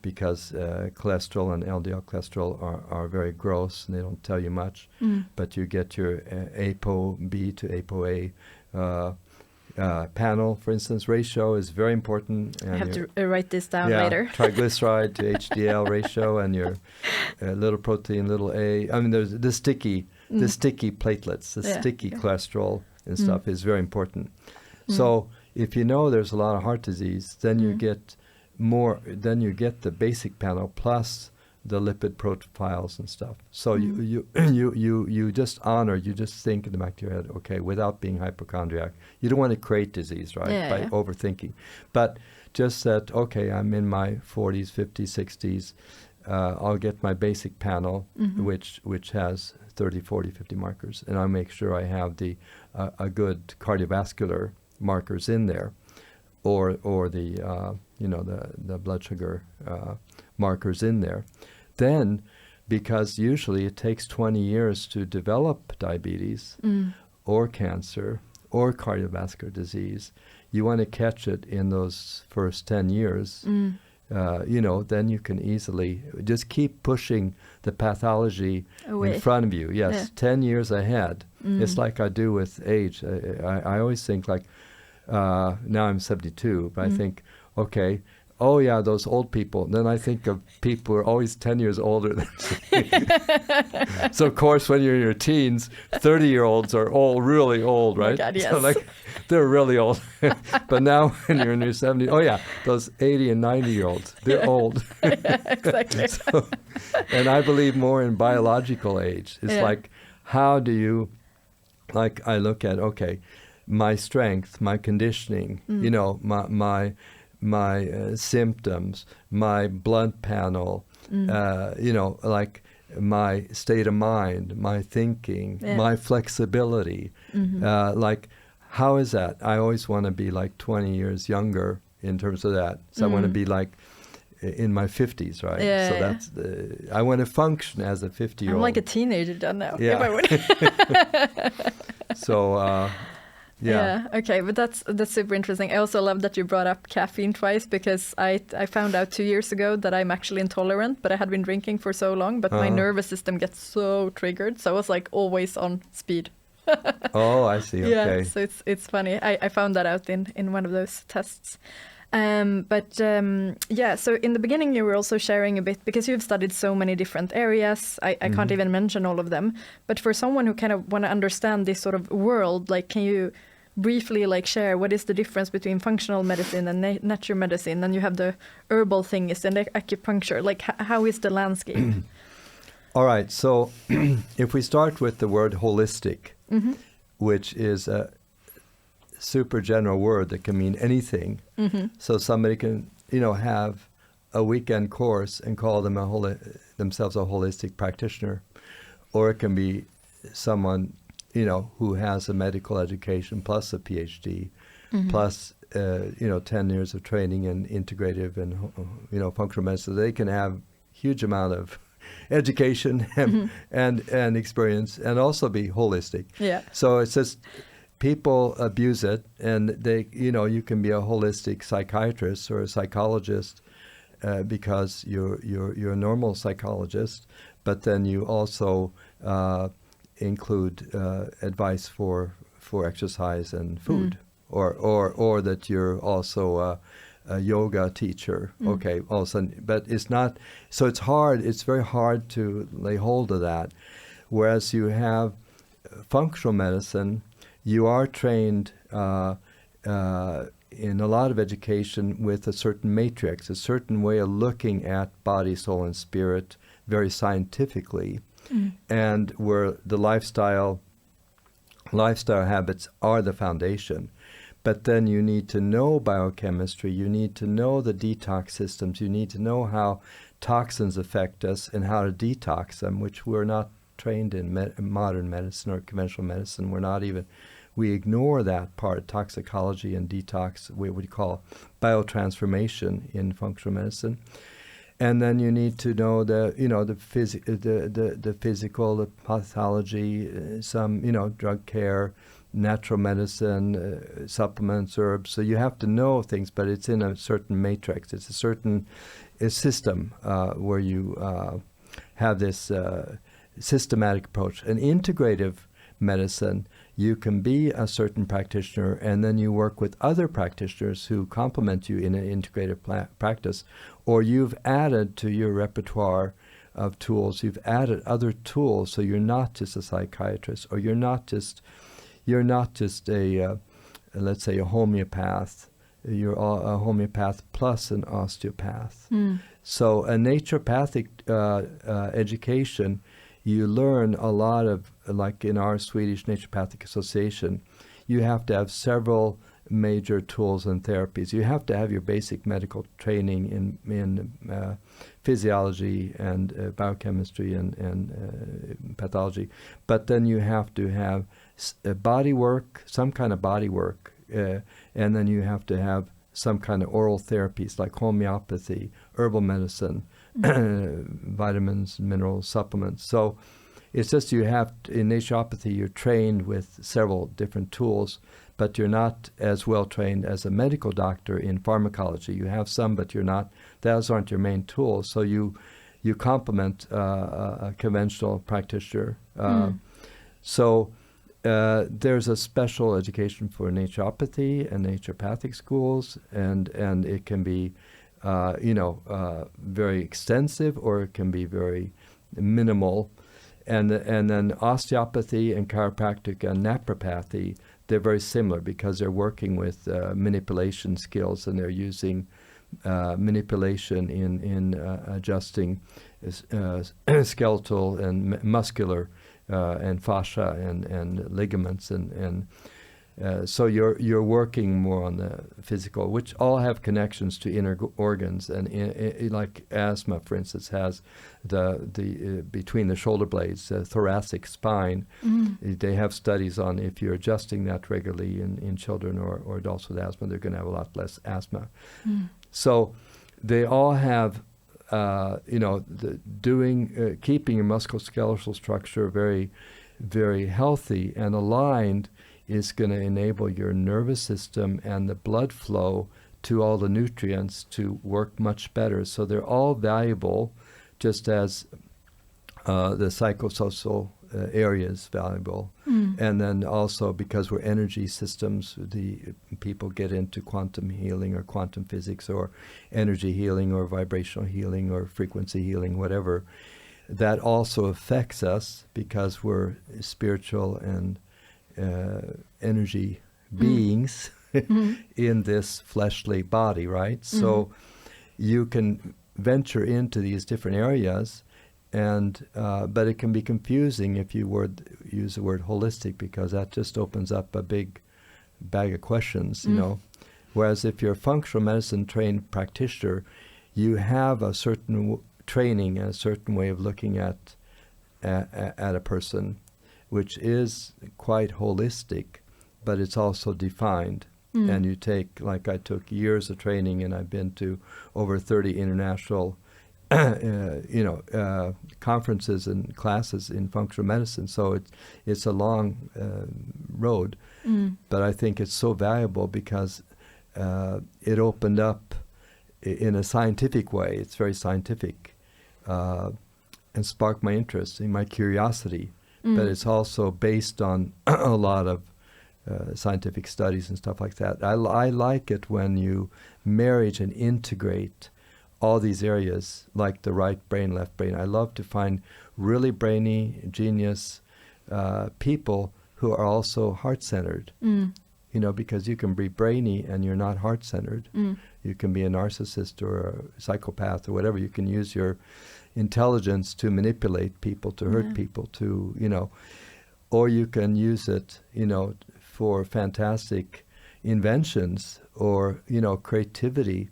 because cholesterol and LDL cholesterol are very gross and they don't tell you much, but you get your ApoB to ApoA panel, for instance. Ratio is very important. And I have to write this down later. Triglyceride to HDL ratio, and your little protein, little a. I mean, there's the sticky platelets, the sticky cholesterol and stuff is very important. So if you know there's a lot of heart disease, then you get more. Then you get the basic panel plus the lipid profiles and stuff. So you just think in the back of your head, okay, without being hypochondriac. You don't want to create disease, right, by overthinking. But just that, okay, I'm in my 40s, 50s, 60s. I'll get my basic panel, which has 30, 40, 50 markers, and I'll make sure I have a good cardiovascular markers in there, or the the blood sugar markers in there. Then, because usually it takes 20 years to develop diabetes or cancer or cardiovascular disease, you want to catch it in those first 10 years. Then you can easily just keep pushing the pathology in front of you. Yes, 10 years ahead. It's like I do with age. I always think like, now I'm 72, but I think, okay, oh yeah, those old people. Then I think of people who are always 10 years older than me. So of course, when you're in your teens, 30-year-olds are all really old, right? Oh my God, yes. So they're really old. But now when you're in your 70s, oh yeah, those 80 and 90-year-olds, they're old. Exactly. And I believe more in biological age. It's like, how do you, I look at, okay, my strength, my conditioning, my symptoms, my blood panel, my state of mind, my thinking, my flexibility. How is that? I always want to be 20 years younger in terms of that. So I want to be in my 50s, right? Yeah, so that's I want to function as a 50-year-old. I'm like a teenager done now. Yeah. So, yeah. Okay, but that's super interesting. I also love that you brought up caffeine twice, because I found out 2 years ago that I'm actually intolerant, but I had been drinking for so long, but my nervous system gets so triggered, so I was always on speed. Oh, I see. Okay. Yeah, so it's funny. I found that out in one of those tests. So in the beginning you were also sharing a bit, because you've studied so many different areas. I can't even mention all of them, but for someone who kind of want to understand this sort of world, can you briefly share what is the difference between functional medicine and natural medicine? And you have the herbal things and the acupuncture. How is the landscape? All right. So if we start with the word holistic, which is a super general word that can mean anything. So somebody can, have a weekend course and call themselves a holistic practitioner, or it can be someone, who has a medical education plus a PhD, plus 10 years of training in integrative and functional medicine. They can have huge amount of education and experience, and also be holistic. Yeah. So it's just, people abuse it, and they, you can be a holistic psychiatrist or a psychologist because you're a normal psychologist, but then you also include advice for exercise and food, or that you're also a yoga teacher. Okay, all of a sudden, but it's not. So it's hard. It's very hard to lay hold of that. Whereas you have functional medicine, you are trained in a lot of education with a certain matrix, a certain way of looking at body, soul, and spirit very scientifically, and where the lifestyle habits are the foundation. But then you need to know biochemistry, you need to know the detox systems, you need to know how toxins affect us and how to detox them, which we're not trained in modern medicine or conventional medicine. we ignore that part, toxicology and detox, what we call biotransformation in functional medicine. And then you need to know the physical, the pathology, some, drug care, natural medicine, supplements, herbs. So you have to know things, but it's in a certain matrix. It's a certain system where you have this systematic approach. An integrative medicine, you can be a certain practitioner, and then you work with other practitioners who complement you in an integrative practice, or you've added to your repertoire of tools, you've added other tools, so you're not just a psychiatrist, or you're not just a let's say a homeopath. You're a homeopath plus an osteopath. So a naturopathic education, you learn a lot of, like in our Swedish Naturopathic Association, you have to have several major tools and therapies. You have to have your basic medical training in physiology and biochemistry and pathology, but then you have to have body work, some kind of body work, and then you have to have some kind of oral therapies like homeopathy, herbal medicine, vitamins, minerals, supplements. So it's just in naturopathy you're trained with several different tools, but you're not as well trained as a medical doctor in pharmacology. You have some, but you're not. Those aren't your main tools. So you complement a conventional practitioner. So there's a special education for naturopathy and naturopathic schools, and it can be very extensive, or it can be very minimal. And then osteopathy and chiropractic and naturopathy, they're very similar because they're working with manipulation skills, and they're using manipulation in adjusting skeletal and muscular and fascia and ligaments and so you're working more on the physical, which all have connections to inner organs, and like asthma, for instance, has the between the shoulder blades, the thoracic spine. They have studies on if you're adjusting that regularly in children or adults with asthma, they're going to have a lot less asthma. So they all have keeping your musculoskeletal structure very, very healthy and aligned is going to enable your nervous system and the blood flow to all the nutrients to work much better. So they're all valuable, just as the psychosocial area is valuable. And then also because we're energy systems, the people get into quantum healing or quantum physics or energy healing or vibrational healing or frequency healing, whatever. That also affects us because we're spiritual and energy beings in this fleshly body, right? So you can venture into these different areas, and but it can be confusing if you use the word holistic, because that just opens up a big bag of questions, Whereas if you're a functional medicine trained practitioner, you have a certain training and a certain way of looking at a person, which is quite holistic, but it's also defined. And you take, like I took years of training, and I've been to over 30 international, conferences and classes in functional medicine. So it's a long road, but I think it's so valuable because it opened up in a scientific way. It's very scientific, and sparked my interest and my curiosity. But it's also based on a lot of scientific studies and stuff like that. I like it when you marriage and integrate all these areas, like the right brain, left brain. I love to find really brainy, genius people who are also heart-centered. Because you can be brainy and you're not heart-centered. You can be a narcissist or a psychopath or whatever. You can use your intelligence to manipulate people, to hurt people, or you can use it, for fantastic inventions or, creativity.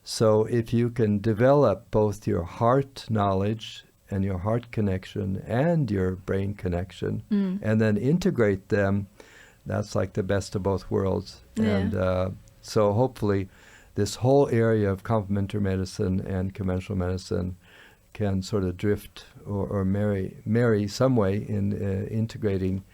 So if you can develop both your heart knowledge and your heart connection and your brain connection, and then integrate them, that's like the best of both worlds. Yeah. And so hopefully this whole area of complementary medicine and conventional medicine can sort of drift or marry some way in integrating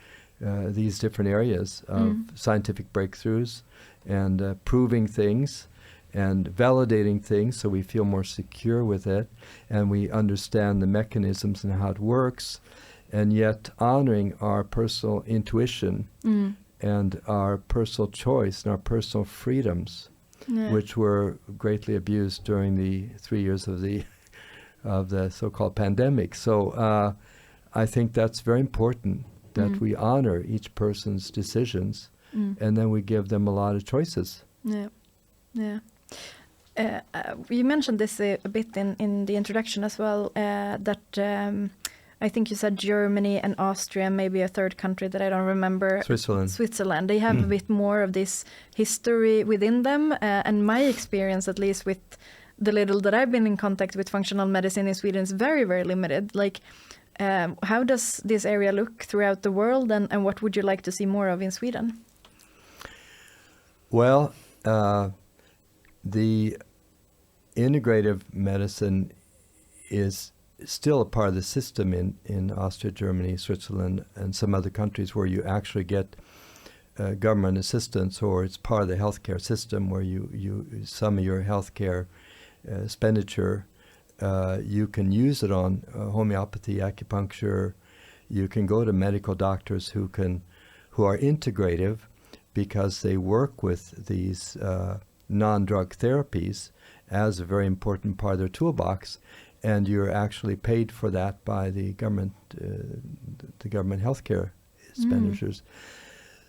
these different areas of scientific breakthroughs and proving things and validating things so we feel more secure with it and we understand the mechanisms and how it works, and yet honoring our personal intuition and our personal choice and our personal freedoms, which were greatly abused during the 3 years of the so-called pandemic. So I think that's very important, that we honor each person's decisions and then we give them a lot of choices. Yeah. You mentioned this a bit in the introduction as well, that I think you said Germany and Austria, maybe a third country that I don't remember. Switzerland. They have a bit more of this history within them. And my experience, at least with the little that I've been in contact with functional medicine in Sweden, is very, very limited. Like, how does this area look throughout the world, and what would you like to see more of in Sweden? Well, the integrative medicine is still a part of the system in Austria, Germany, Switzerland, and some other countries where you actually get government assistance, or it's part of the healthcare system where you some of your healthcare expenditure, you can use it on homeopathy, acupuncture. You can go to medical doctors who are integrative because they work with these non-drug therapies as a very important part of their toolbox, and you're actually paid for that by the government healthcare expenditures.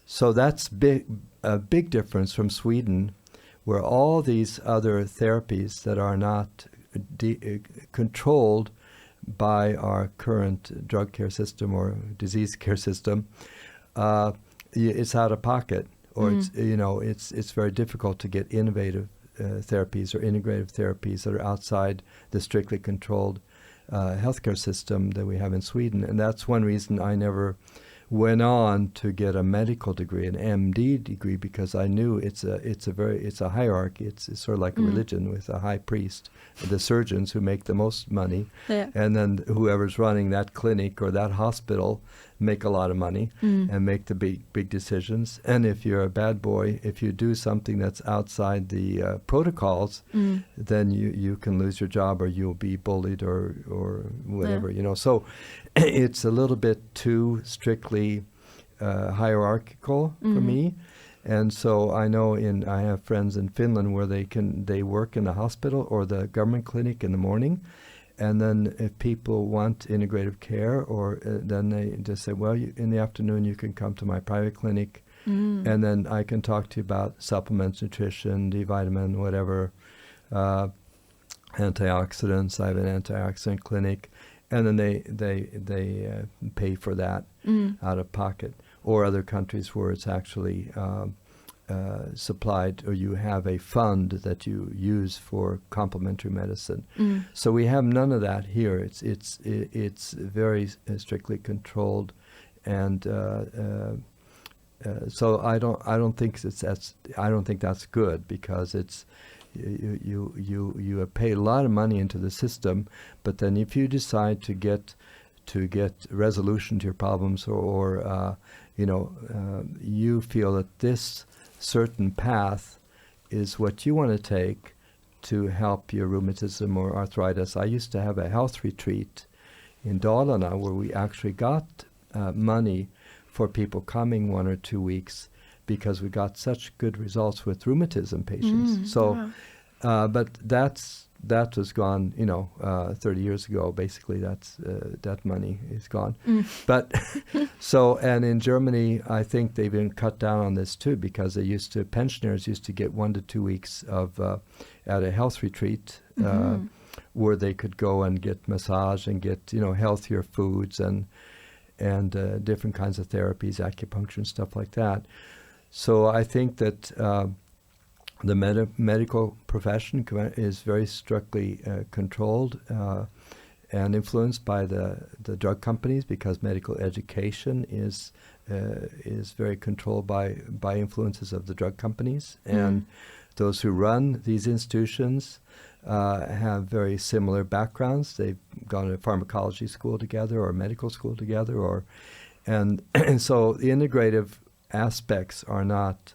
So that's a big difference from Sweden, where all these other therapies that are not controlled by our current drug care system or disease care system, it's out of pocket, or it's very difficult to get innovative therapies or integrative therapies that are outside the strictly controlled healthcare system that we have in Sweden. And that's one reason I never went on to get a medical degree, an MD degree, because I knew it's a hierarchy. It's sort of like a religion with a high priest, the surgeons who make the most money, and then whoever's running that clinic or that hospital make a lot of money and make the big decisions. And if you're a bad boy, if you do something that's outside the protocols, then you can lose your job, or you'll be bullied or whatever, So it's a little bit too strictly hierarchical for me. And so I know I have friends in Finland where they work in the hospital or the government clinic in the morning. And then if people want integrative care, or then they just say, well, in the afternoon you can come to my private clinic, and then I can talk to you about supplements, nutrition, D-vitamin, whatever, antioxidants. I have an antioxidant clinic, and then they pay for that out of pocket. Or other countries where it's actually supplied, or you have a fund that you use for complementary medicine. So we have none of that here. It's very strictly controlled, and so I don't think that's good, because it's you have paid a lot of money into the system, but then if you decide to get resolution to your problems, or you feel that this certain path is what you want to take to help your rheumatism or arthritis. I used to have a health retreat in Dalarna where we actually got money for people coming 1 or 2 weeks, because we got such good results with rheumatism patients. But that was gone, 30 years ago. Basically, that money is gone. But and in Germany, I think they've been cut down on this too, because pensioners used to get 1 to 2 weeks of at a health retreat where they could go and get massage and get healthier foods and different kinds of therapies, acupuncture and stuff like that. So I think that the medical profession is very strictly controlled, and influenced by the drug companies, because medical education is very controlled by influences of the drug companies. And those who run these institutions have very similar backgrounds. They've gone to pharmacology school together or medical school together, and so the integrative aspects are not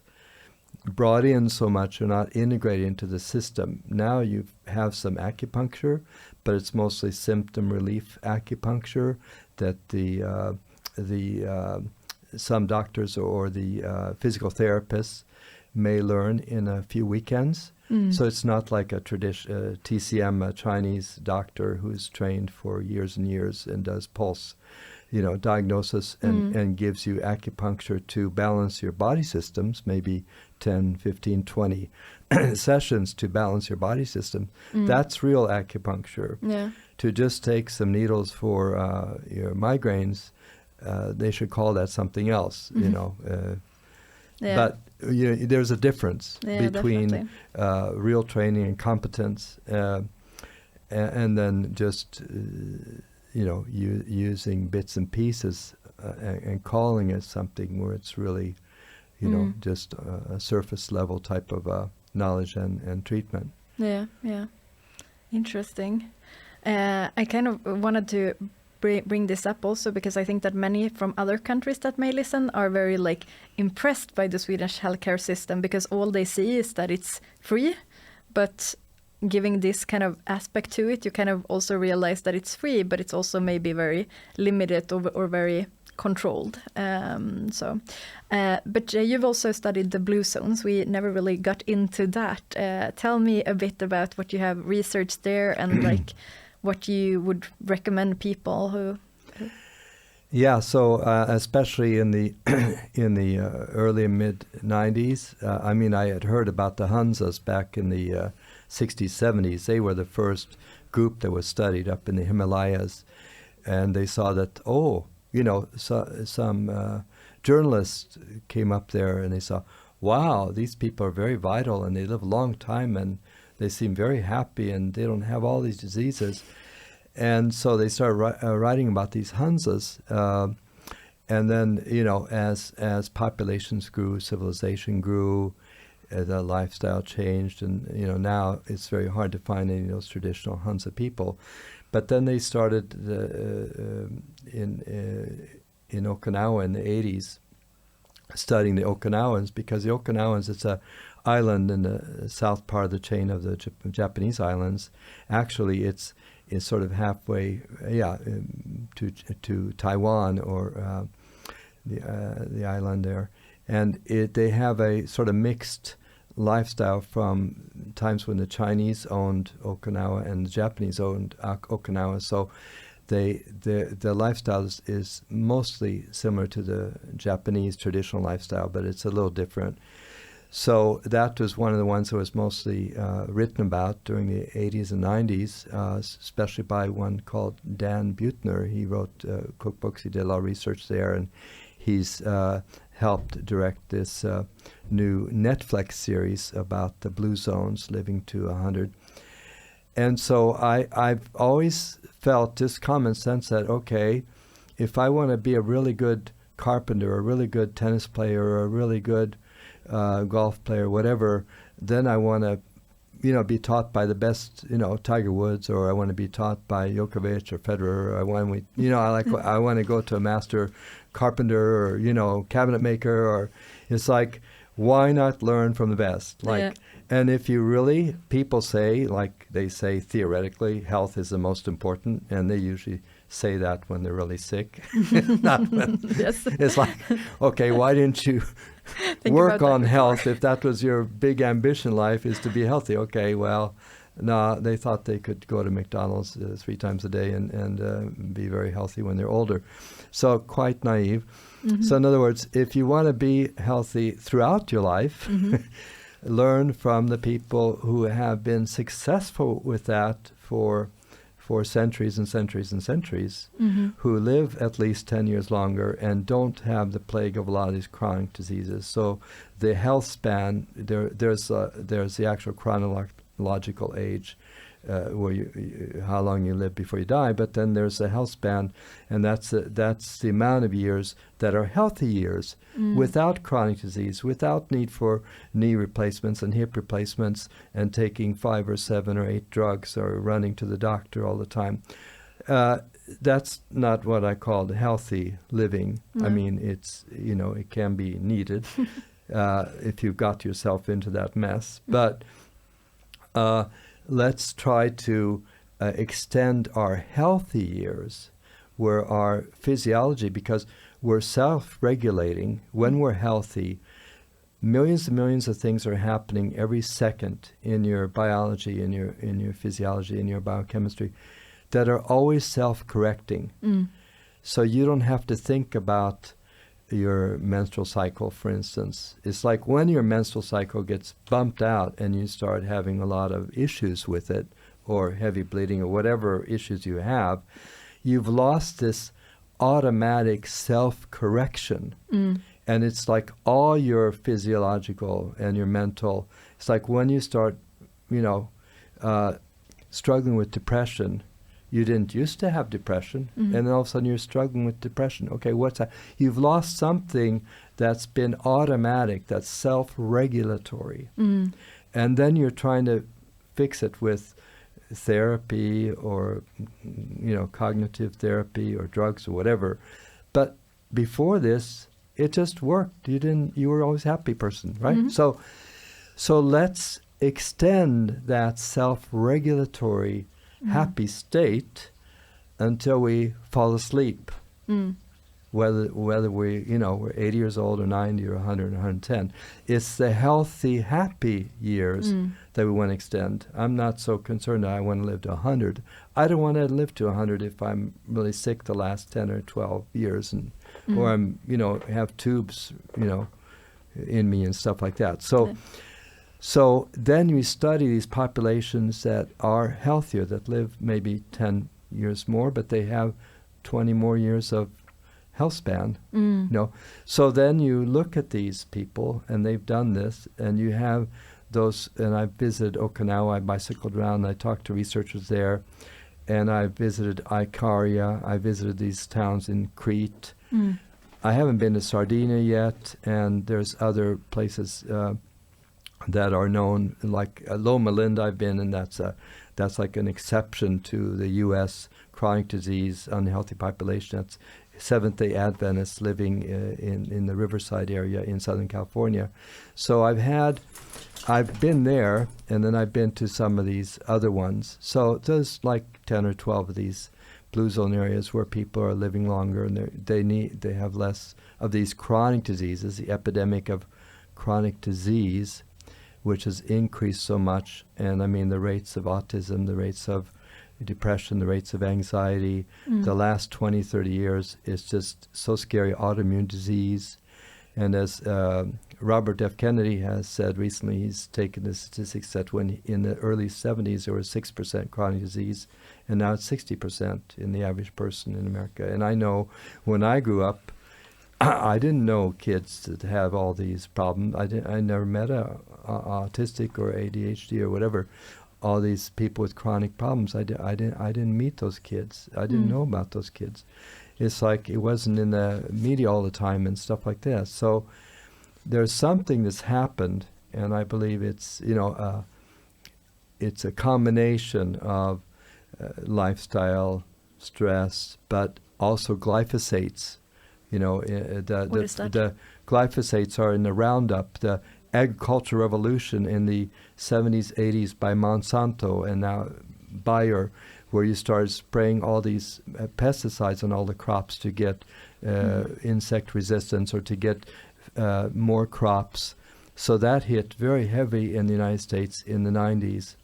brought in so much, or not integrated into the system. Now you have some acupuncture, but it's mostly symptom relief acupuncture that some doctors or the physical therapists may learn in a few weekends. So it's not like a TCM, a Chinese doctor who's trained for years and years and does pulse, diagnosis and gives you acupuncture to balance your body systems, maybe 10, 15, 20 sessions to balance your body system. That's real acupuncture. Yeah. To just take some needles for your migraines, they should call that something else, But there's a difference between real training and competence, and then just using bits and pieces and calling it something where it's really, just a surface level type of knowledge and treatment. Yeah. Interesting. I kind of wanted to bring this up also because I think that many from other countries that may listen are very impressed by the Swedish healthcare system, because all they see is that it's free, but giving this kind of aspect to it, you kind of also realize that it's free, but it's also maybe very limited or very controlled. But you've also studied the blue zones. We never really got into that. Tell me a bit about what you have researched there and what you would recommend people who. Yeah, so especially in the early and mid 90s, I had heard about the Hansas back in the 60s, 70s. They were the first group that was studied up in the Himalayas, and they saw that some journalists came up there and they saw, wow, these people are very vital and they live a long time and they seem very happy and they don't have all these diseases. And so they started writing about these Hansas. And then, as populations grew, civilization grew, the lifestyle changed. And, now it's very hard to find any of those traditional Hansa people. But then they started in Okinawa in the 80s, studying the Okinawans, because the Okinawans, it's a island in the south part of the chain of the Japanese islands. Actually, it's sort of halfway, to Taiwan or the island there, and they have a sort of mixed lifestyle from times when the Chinese owned Okinawa and the Japanese owned Okinawa. So the lifestyle is mostly similar to the Japanese traditional lifestyle, but it's a little different. So that was one of the ones that was mostly written about during the 80s and 90s, especially by one called Dan Buettner. He wrote cookbooks, he did a lot of research there, and he's helped direct this new Netflix series about the blue zones, living to 100. And so I've always felt this common sense that, okay, if I want to be a really good carpenter, or a really good tennis player, or a really good golf player, whatever, then I want to, be taught by the best, Tiger Woods, or I want to be taught by Djokovic or Federer. Or I want to go to a master carpenter or, cabinet maker, or it's like, why not learn from the best? And if you really, people say, they say theoretically, health is the most important, and they usually say that when they're really sick. Not when, yes. It's like, okay, why didn't you work on health if that was your big ambition in life, is to be healthy? Okay, well, no, they thought they could go to McDonald's 3 times a day and be very healthy when they're older. So quite naive. Mm-hmm. So in other words, if you want to be healthy throughout your life, learn from the people who have been successful with that for centuries and centuries and centuries, who live at least 10 years longer and don't have the plague of a lot of these chronic diseases. So the health span, there's the actual chronological age, how long you live before you die, but then there's a health span, and that's the amount of years that are healthy years, without chronic disease, without need for knee replacements and hip replacements, and taking 5 or 7 or 8 drugs or running to the doctor all the time. That's not what I call healthy living. I mean, it's, it can be needed if you've got yourself into that mess. But let's try to extend our healthy years, where our physiology, because we're self-regulating. When we're healthy, millions and millions of things are happening every second in your biology, in your physiology, in your biochemistry, that are always self-correcting. So you don't have to think about your menstrual cycle, for instance. It's like when your menstrual cycle gets bumped out and you start having a lot of issues with it, or heavy bleeding, or whatever issues you have, you've lost this automatic self-correction. And it's like all your physiological and your mental, it's like when you start, struggling with depression. You didn't used to have depression, and then all of a sudden you're struggling with depression. Okay, what's that? You've lost something that's been automatic, that's self-regulatory. And then you're trying to fix it with therapy or, cognitive therapy or drugs or whatever. But before this, it just worked. You were always a happy person, right? So let's extend that self-regulatory happy state until we fall asleep. Whether we're 80 years old or 90 or 100 or 110. It's the healthy, happy years that we want to extend. I'm not so concerned that I want to live to 100. I don't want to live to 100 if I'm really sick the last 10 or 12 years, or I'm, have tubes, in me and stuff like that. So then we study these populations that are healthier, that live maybe 10 years more, but they have 20 more years of health span. So then you look at these people, and they've done this, and you have those, and I visited Okinawa, I bicycled around, and I talked to researchers there, and I visited Ikaria, I visited these towns in Crete. I haven't been to Sardinia yet, and there's other places that are known, like Loma Linda I've been, and that's like an exception to the U.S. chronic disease unhealthy population. That's Seventh-day Adventists living in the Riverside area in Southern California. So I've been there, and then I've been to some of these other ones. So there's like 10 or 12 of these blue zone areas where people are living longer, and they have less of these chronic diseases, the epidemic of chronic disease, which has increased so much. And I mean, the rates of autism, the rates of depression, the rates of anxiety, the last 20, 30 years is just so scary. Autoimmune disease. And as Robert F. Kennedy has said recently, he's taken the statistics that when in the early 70s there was 6% chronic disease, and now it's 60% in the average person in America. And I know when I grew up, I didn't know kids that have all these problems. I never met a autistic or ADHD or whatever. All these people with chronic problems. I didn't meet those kids. I didn't know about those kids. It's like it wasn't in the media all the time and stuff like that. So there's something that's happened, and I believe it's it's a combination of lifestyle, stress, but also glyphosates. What is that? The glyphosates are in the Roundup, the agricultural revolution in the 70s, 80s by Monsanto and now Bayer, where you started spraying all these pesticides on all the crops to get insect resistance or to get more crops. So that hit very heavy in the United States in the 90s,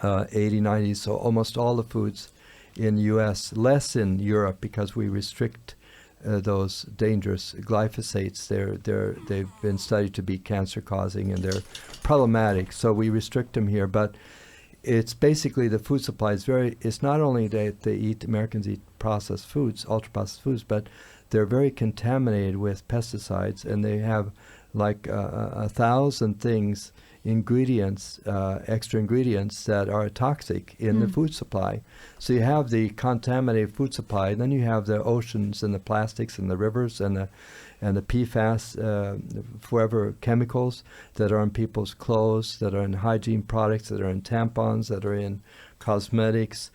80s, 90s. So almost all the foods in the U.S., less in Europe because we restrict those dangerous glyphosates. They've been studied to be cancer-causing, and they're problematic. So we restrict them here. But it's basically the food supply is it's not only that Americans eat processed foods, ultra-processed foods, but they're very contaminated with pesticides, and they have like 1,000 things ingredients, extra ingredients that are toxic in the food supply. So you have the contaminated food supply, and then you have the oceans and the plastics and the rivers and the PFAS, forever chemicals that are in people's clothes, that are in hygiene products, that are in tampons, that are in cosmetics.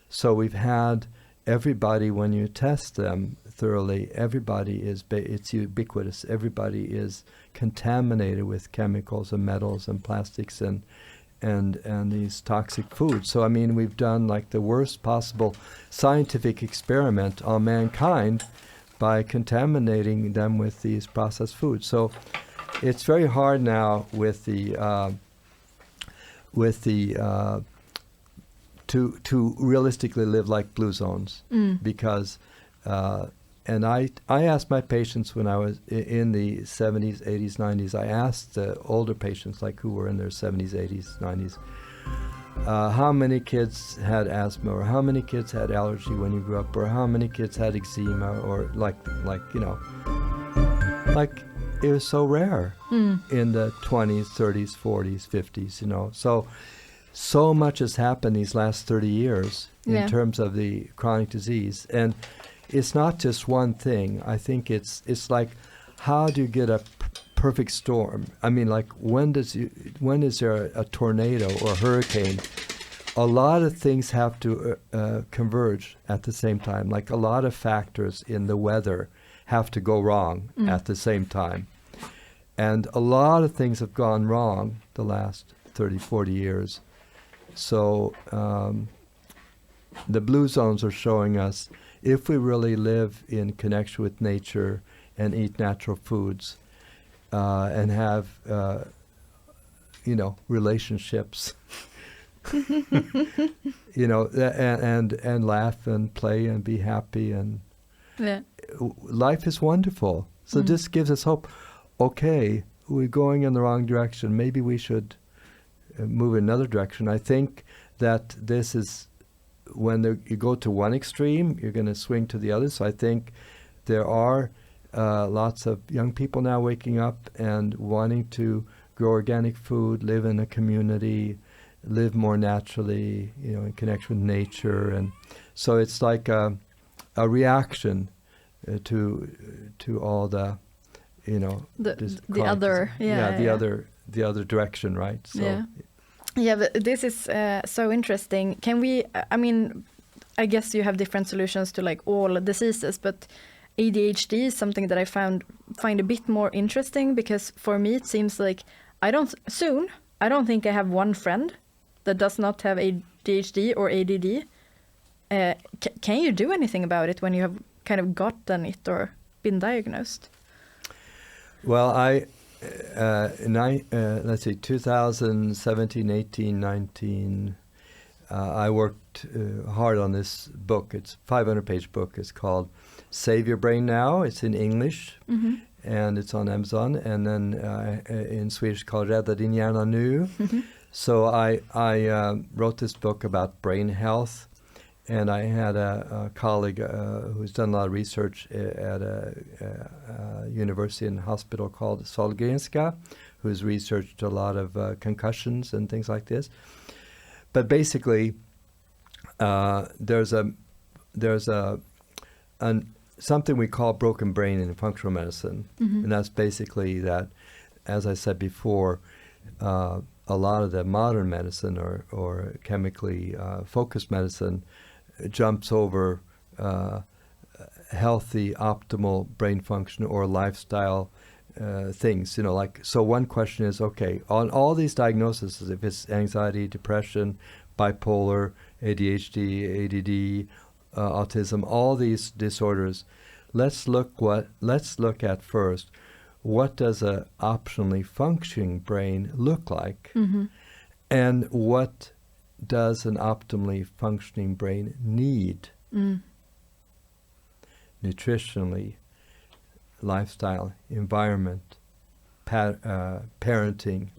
So we've had everybody, when you test them thoroughly, everybody it's ubiquitous. Everybody is contaminated with chemicals and metals and plastics and these toxic foods. So I mean, we've done like the worst possible scientific experiment on mankind by contaminating them with these processed foods. So it's very hard now with the to realistically live like blue zones, because and I asked my patients when I was in the 70s, 80s, 90s, I asked the older patients, like who were in their 70s, 80s, 90s, how many kids had asthma, or how many kids had allergy when you grew up, or how many kids had eczema, or like you know, like it was so rare in the 20s, 30s, 40s, 50s, you know. So much has happened these last 30 years in terms of the chronic disease, and it's not just one thing. I think it's like, how do you get a perfect storm? I mean, like when is there a tornado or a hurricane? A lot of things have to converge at the same time. Like a lot of factors in the weather have to go wrong at the same time. And a lot of things have gone wrong the last 30, 40 years. So the blue zones are showing us, if we really live in connection with nature and eat natural foods and have, you know, relationships, you know, and laugh and play and be happy, and life is wonderful. So this gives us hope. Okay, we're going in the wrong direction. Maybe we should move in another direction. I think that this is, when you go to one extreme, you're going to swing to the other. So I think there are lots of young people now waking up and wanting to grow organic food, live in a community, live more naturally, you know, in connection with nature. And so it's like a reaction to all the, you know, the other direction, right? So, yeah, but this is so interesting. Can we, I mean, I guess you have different solutions to like all diseases, but ADHD is something that I find a bit more interesting, because for me it seems like I don't think I have one friend that does not have ADHD or ADD. Can you do anything about it when you have kind of gotten it or been diagnosed? Well, let's see, 2017, 18, 19, I worked hard on this book. It's a 500-page book. It's called Save Your Brain Now. It's in English, and it's on Amazon. And then in Swedish called Rädda din hjärna nu. So I wrote this book about brain health. And I had a colleague who's done a lot of research at a university and hospital called Sahlgrenska, who's researched a lot of concussions and things like this. But basically, there's something we call broken brain in functional medicine, and that's basically that, as I said before, a lot of the modern medicine or chemically focused medicine jumps over healthy, optimal brain function or lifestyle things. You know, like, so one question is, okay, on all these diagnoses, if it's anxiety, depression, bipolar, ADHD, ADD, autism, all these disorders, let's look at first, what does a optimally functioning brain look like, and what does an optimally functioning brain need? Nutritionally, lifestyle, environment, parenting.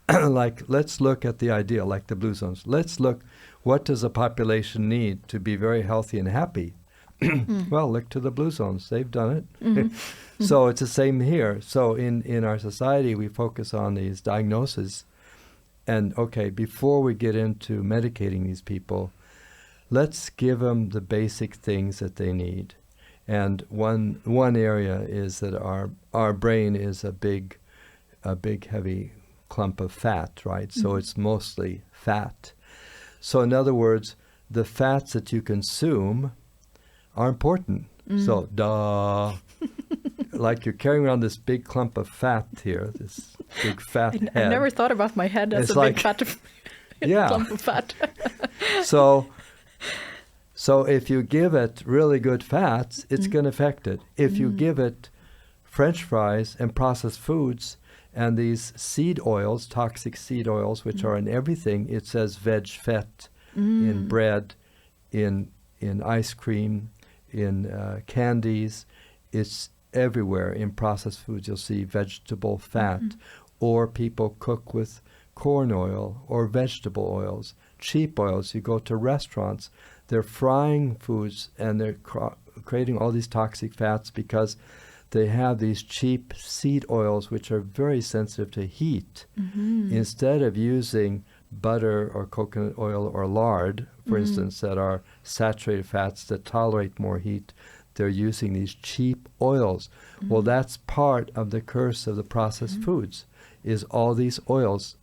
Like let's look at the ideal, like the blue zones. Let's look, what does a population need to be very healthy and happy? Well, look to the blue zones. They've done it. So it's the same here. So in our society, we focus on these diagnoses And okay, before we get into medicating these people, let's give them the basic things that they need. And one area is that our brain is a big heavy clump of fat, right? So it's mostly fat. So in other words, the fats that you consume are important. So duh. Like you're carrying around this big clump of fat here, this big fat head. I never thought about my head as it's a like, big fat clump of fat. So if you give it really good fats, it's going to affect it. If you give it French fries and processed foods and these seed oils, toxic seed oils, which are in everything, it says veg fat in bread, in ice cream, in candies. It's everywhere. In processed foods, you'll see vegetable fat, or people cook with corn oil or vegetable oils, cheap oils. You go to restaurants, they're frying foods and they're creating all these toxic fats because they have these cheap seed oils which are very sensitive to heat. Instead of using butter or coconut oil or lard, for instance, that are saturated fats that tolerate more heat, they're using these cheap oils. Well, that's part of the curse of the processed foods, is all these oils.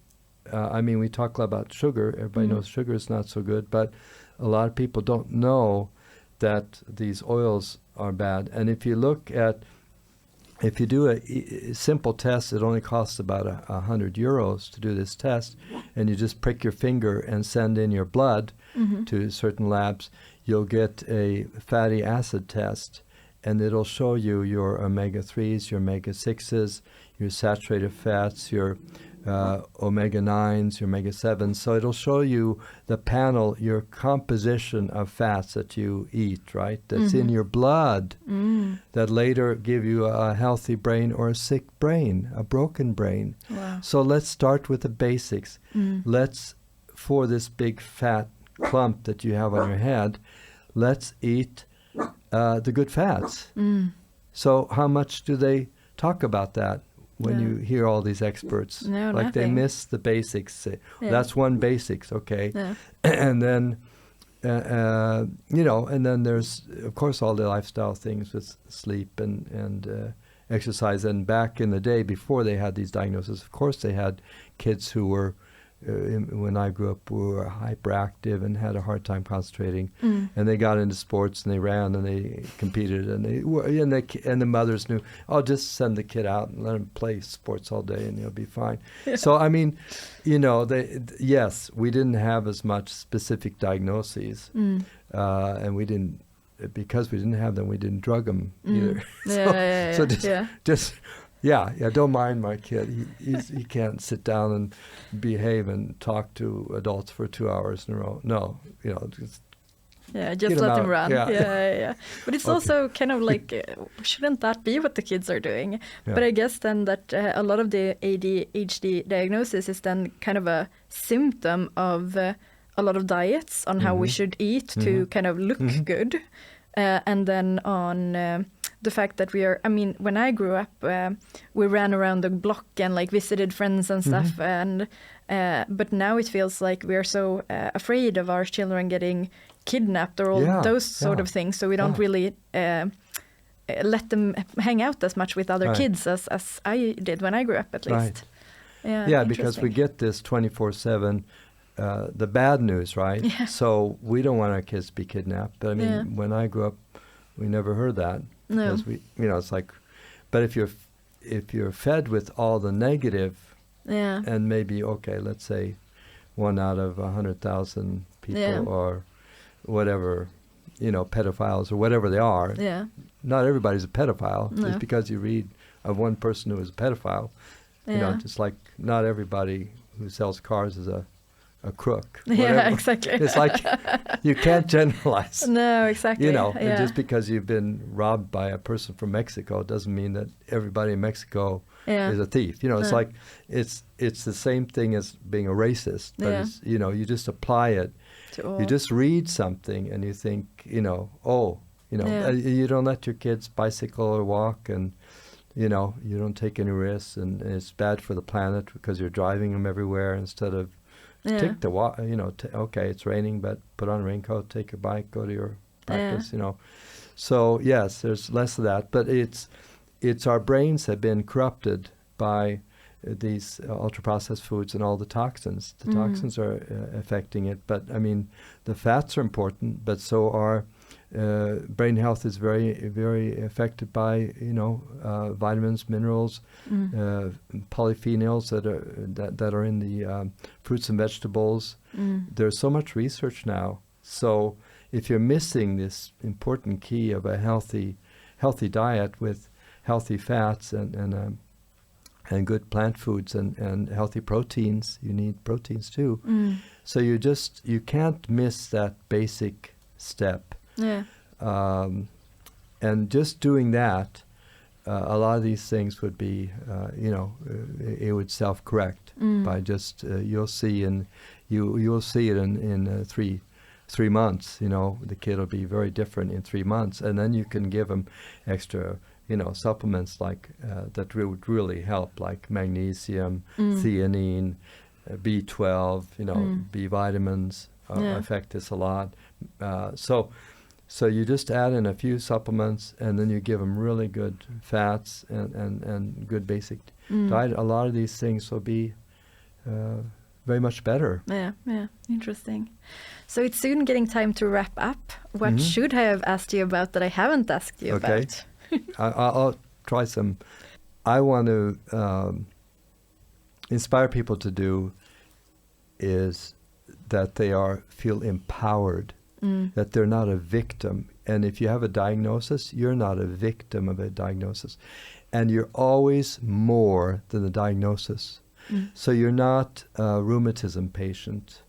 I mean, we talk a lot about sugar. Everybody knows sugar is not so good, but a lot of people don't know that these oils are bad. And if you do a simple test, it only costs about 100 euros to do this test, and you just prick your finger and send in your blood to certain labs, you'll get a fatty acid test, and it'll show you your omega-3s, your omega-6s, your saturated fats, your omega-9s, your omega-7s. So it'll show you the panel, your composition of fats that you eat, right? That's in your blood that later give you a healthy brain or a sick brain, a broken brain. Wow. So let's start with the basics. Let's, for this big fat clump that you have on your head, let's eat the good fats. So how much do they talk about that when you hear all these experts? No, like nothing. they miss the basics. That's one basics, okay? And then, and then there's, of course, all the lifestyle things with sleep and exercise. And back in the day, before they had these diagnoses, of course, they had kids who were, when I grew up, we were hyperactive and had a hard time concentrating, and they got into sports and they ran and they competed and and the mothers knew, oh, just send the kid out and let him play sports all day and he'll be fine. So I mean, yes, we didn't have as much specific diagnoses, and we didn't. Because we didn't have them, we didn't drug them either. Don't mind my kid. He can't sit down and behave and talk to adults for 2 hours in a row. No, just let him run. Yeah. But it's also kind of like, shouldn't that be what the kids are doing? Yeah. But I guess then that a lot of the ADHD diagnosis is then kind of a symptom of a lot of diets on how we should eat to kind of look good. And then on the fact that when I grew up, we ran around the block and like visited friends and stuff. And but now it feels like we're so afraid of our children getting kidnapped or all those sort of things. So we don't really let them hang out as much with other kids as I did when I grew up, at least. Right. Because we get this 24/7. The bad news, right? Yeah. So we don't want our kids to be kidnapped. But I mean, when I grew up, we never heard that. No. Because it's like, but if you're fed with all the negative, and maybe, okay, let's say 1 out of 100,000 people or whatever, pedophiles or whatever they are. Yeah. Not everybody's a pedophile. No. Just because you read of one person who is a pedophile, just like not everybody who sells cars is a crook. Whatever. Yeah, exactly. It's like you can't generalize. No, exactly. And just because you've been robbed by a person from Mexico doesn't mean that everybody in Mexico is a thief. It's like it's the same thing as being a racist, but it's, you just apply it. You just read something and you think, you don't let your kids bicycle or walk and You know, you don't take any risks, and it's bad for the planet because you're driving them everywhere instead of take the okay, it's raining, but put on a raincoat, take your bike, go to your practice, you know. So yes, there's less of that, but it's our brains have been corrupted by these ultra-processed foods and all the toxins. The toxins are affecting it, but I mean, the fats are important, but so are brain health is very, very affected by, you know, vitamins, minerals, polyphenols that are in the fruits and vegetables. There's so much research now. So if you're missing this important key of a healthy diet with healthy fats and good plant foods and healthy proteins, you need proteins too. So you can't miss that basic step. Yeah. And just doing that, a lot of these things would be, you know, it would self-correct by just you'll see you'll see it in 3 months. You know, the kid will be very different in 3 months, and then you can give them extra, you know, supplements like that would really help, like magnesium, theanine, B12, you know, B vitamins affect this a lot. So you just add in a few supplements, and then you give them really good fats and good basic diet. A lot of these things will be very much better. Yeah, interesting. So it's soon getting time to wrap up. What should I have asked you about that I haven't asked you about? I'll try some. I want to inspire people to do is that they feel empowered. That they're not a victim. And if you have a diagnosis, you're not a victim of a diagnosis. And you're always more than the diagnosis. So you're not a rheumatism patient.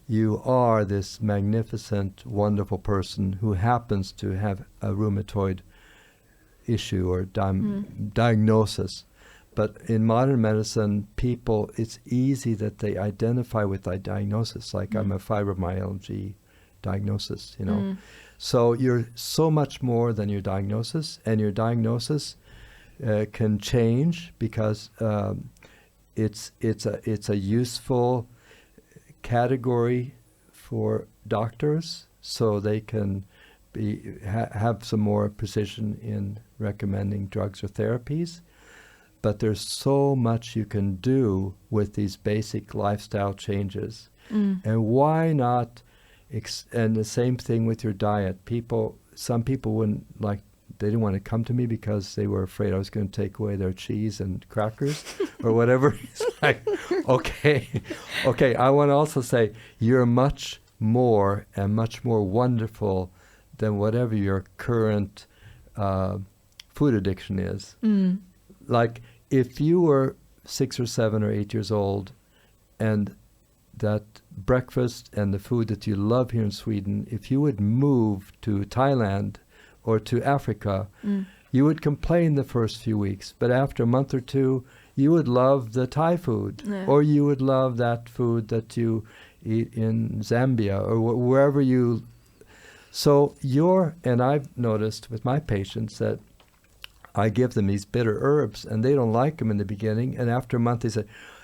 You are this magnificent, wonderful person who happens to have a rheumatoid issue or diagnosis. But in modern medicine, people, it's easy that they identify with that diagnosis, like I'm a fibromyalgia diagnosis, you know. So you're so much more than your diagnosis, and your diagnosis can change because it's a useful category for doctors, so they can have some more precision in recommending drugs or therapies. But there's so much you can do with these basic lifestyle changes, and why not? And the same thing with your diet. Some people wouldn't like, they didn't want to come to me because they were afraid I was going to take away their cheese and crackers or whatever. It's like, okay. I want to also say you're much more and much more wonderful than whatever your current food addiction is. Like if you were 6 or 7 or 8 years old, and that breakfast and the food that you love here in Sweden, if you would move to Thailand or to Africa, you would complain the first few weeks. But after a month or two, you would love the Thai food, or you would love that food that you eat in Zambia or wherever you. So and I've noticed with my patients that I give them these bitter herbs, and they don't like them in the beginning, and after a month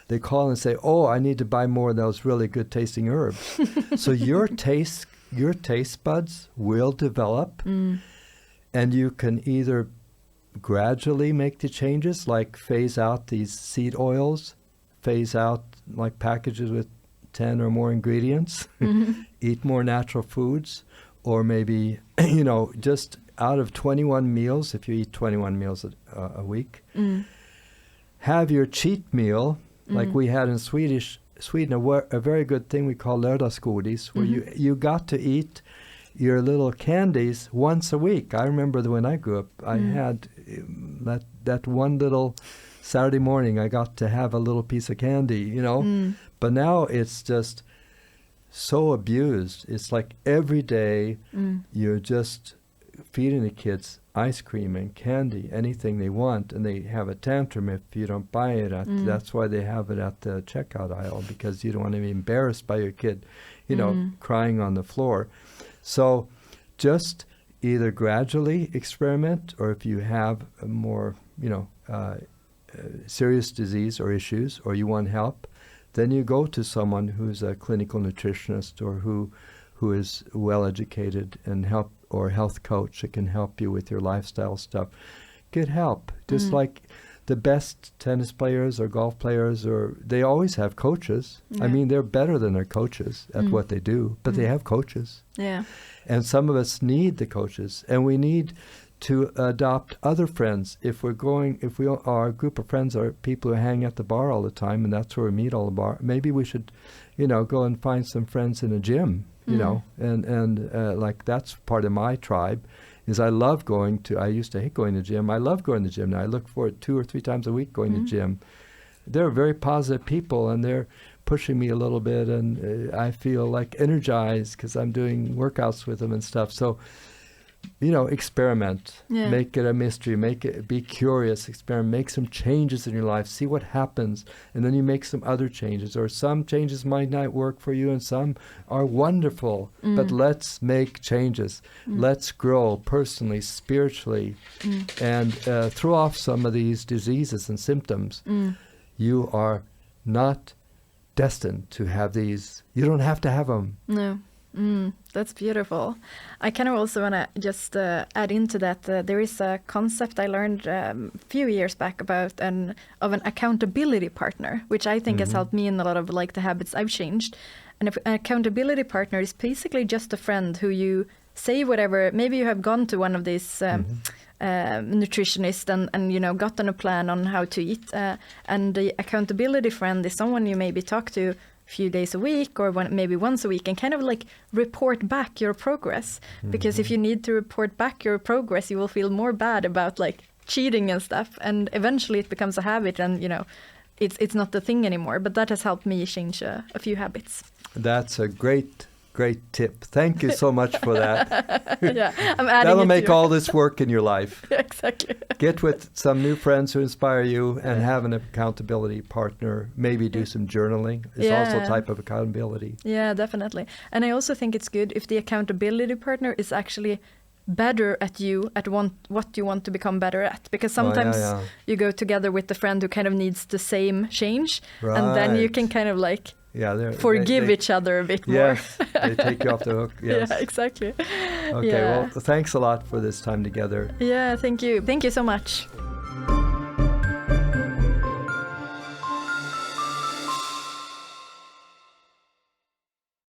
they call and say, "Oh, I need to buy more of those really good tasting herbs." So your taste buds will develop, and you can either gradually make the changes, like phase out these seed oils, phase out like packages with 10 or more ingredients, eat more natural foods, or maybe, you know, just out of 21 meals, if you eat 21 meals a week, have your cheat meal. Like we had in Sweden, a very good thing we call lördagsgodis, where you got to eat your little candies once a week. I remember that when I grew up, I had that one little Saturday morning, I got to have a little piece of candy, you know. But now it's just so abused. It's like every day you're just feeding the kids ice cream and candy, anything they want, and they have a tantrum if you don't buy it. That's why they have it at the checkout aisle, because you don't want to be embarrassed by your kid, you know, crying on the floor. So just either gradually experiment, or if you have a more, serious disease or issues, or you want help, then you go to someone who's a clinical nutritionist or who is well educated and health coach that can help you with your lifestyle stuff. Get help. Just like the best tennis players or golf players, they always have coaches. Yeah. I mean, they're better than their coaches at what they do, but they have coaches. Yeah. And some of us need the coaches, and we need to adopt other friends. If our group of friends are people who hang at the bar all the time, and that's where we meet all the bar, maybe we should, go and find some friends in a gym, and like that's part of my tribe. Is I used to hate going to the gym. I love going to the gym now. I look forward 2 or 3 times a week going to the gym. They're very positive people, and they're pushing me a little bit, and I feel like energized because I'm doing workouts with them and stuff. So, experiment. Yeah. Make it a mystery. Be curious. Experiment. Make some changes in your life. See what happens, and then you make some other changes. Or some changes might not work for you, and some are wonderful. But let's make changes. Let's grow personally, spiritually, and throw off some of these diseases and symptoms. You are not destined to have these. You don't have to have them. No. That's beautiful. I kind of also want to just add into that there is a concept I learned a few years back about of an accountability partner, which I think has helped me in a lot of like the habits I've changed. And an accountability partner is basically just a friend who you say whatever. Maybe you have gone to one of these nutritionists and gotten a plan on how to eat. And the accountability friend is someone you maybe talk to few days a week or maybe once a week, and kind of like report back your progress. Because if you need to report back your progress, you will feel more bad about like cheating and stuff, and eventually it becomes a habit, and it's not the thing anymore. But that has helped me change a few habits. That's a great tip. Thank you so much for that. Yeah, I'm adding That'll it make to all this work in your life. Exactly. Get with some new friends who inspire you, and have an accountability partner. Maybe do some journaling. It's also a type of accountability. Yeah, definitely. And I also think it's good if the accountability partner is actually better at what you want to become better at, because sometimes you go together with the friend who kind of needs the same change, and then you can kind of like forgive each other a bit more. Yes, they take you off the hook. Yes. Yeah, exactly. Okay, well, thanks a lot for this time together. Yeah, thank you. Thank you so much.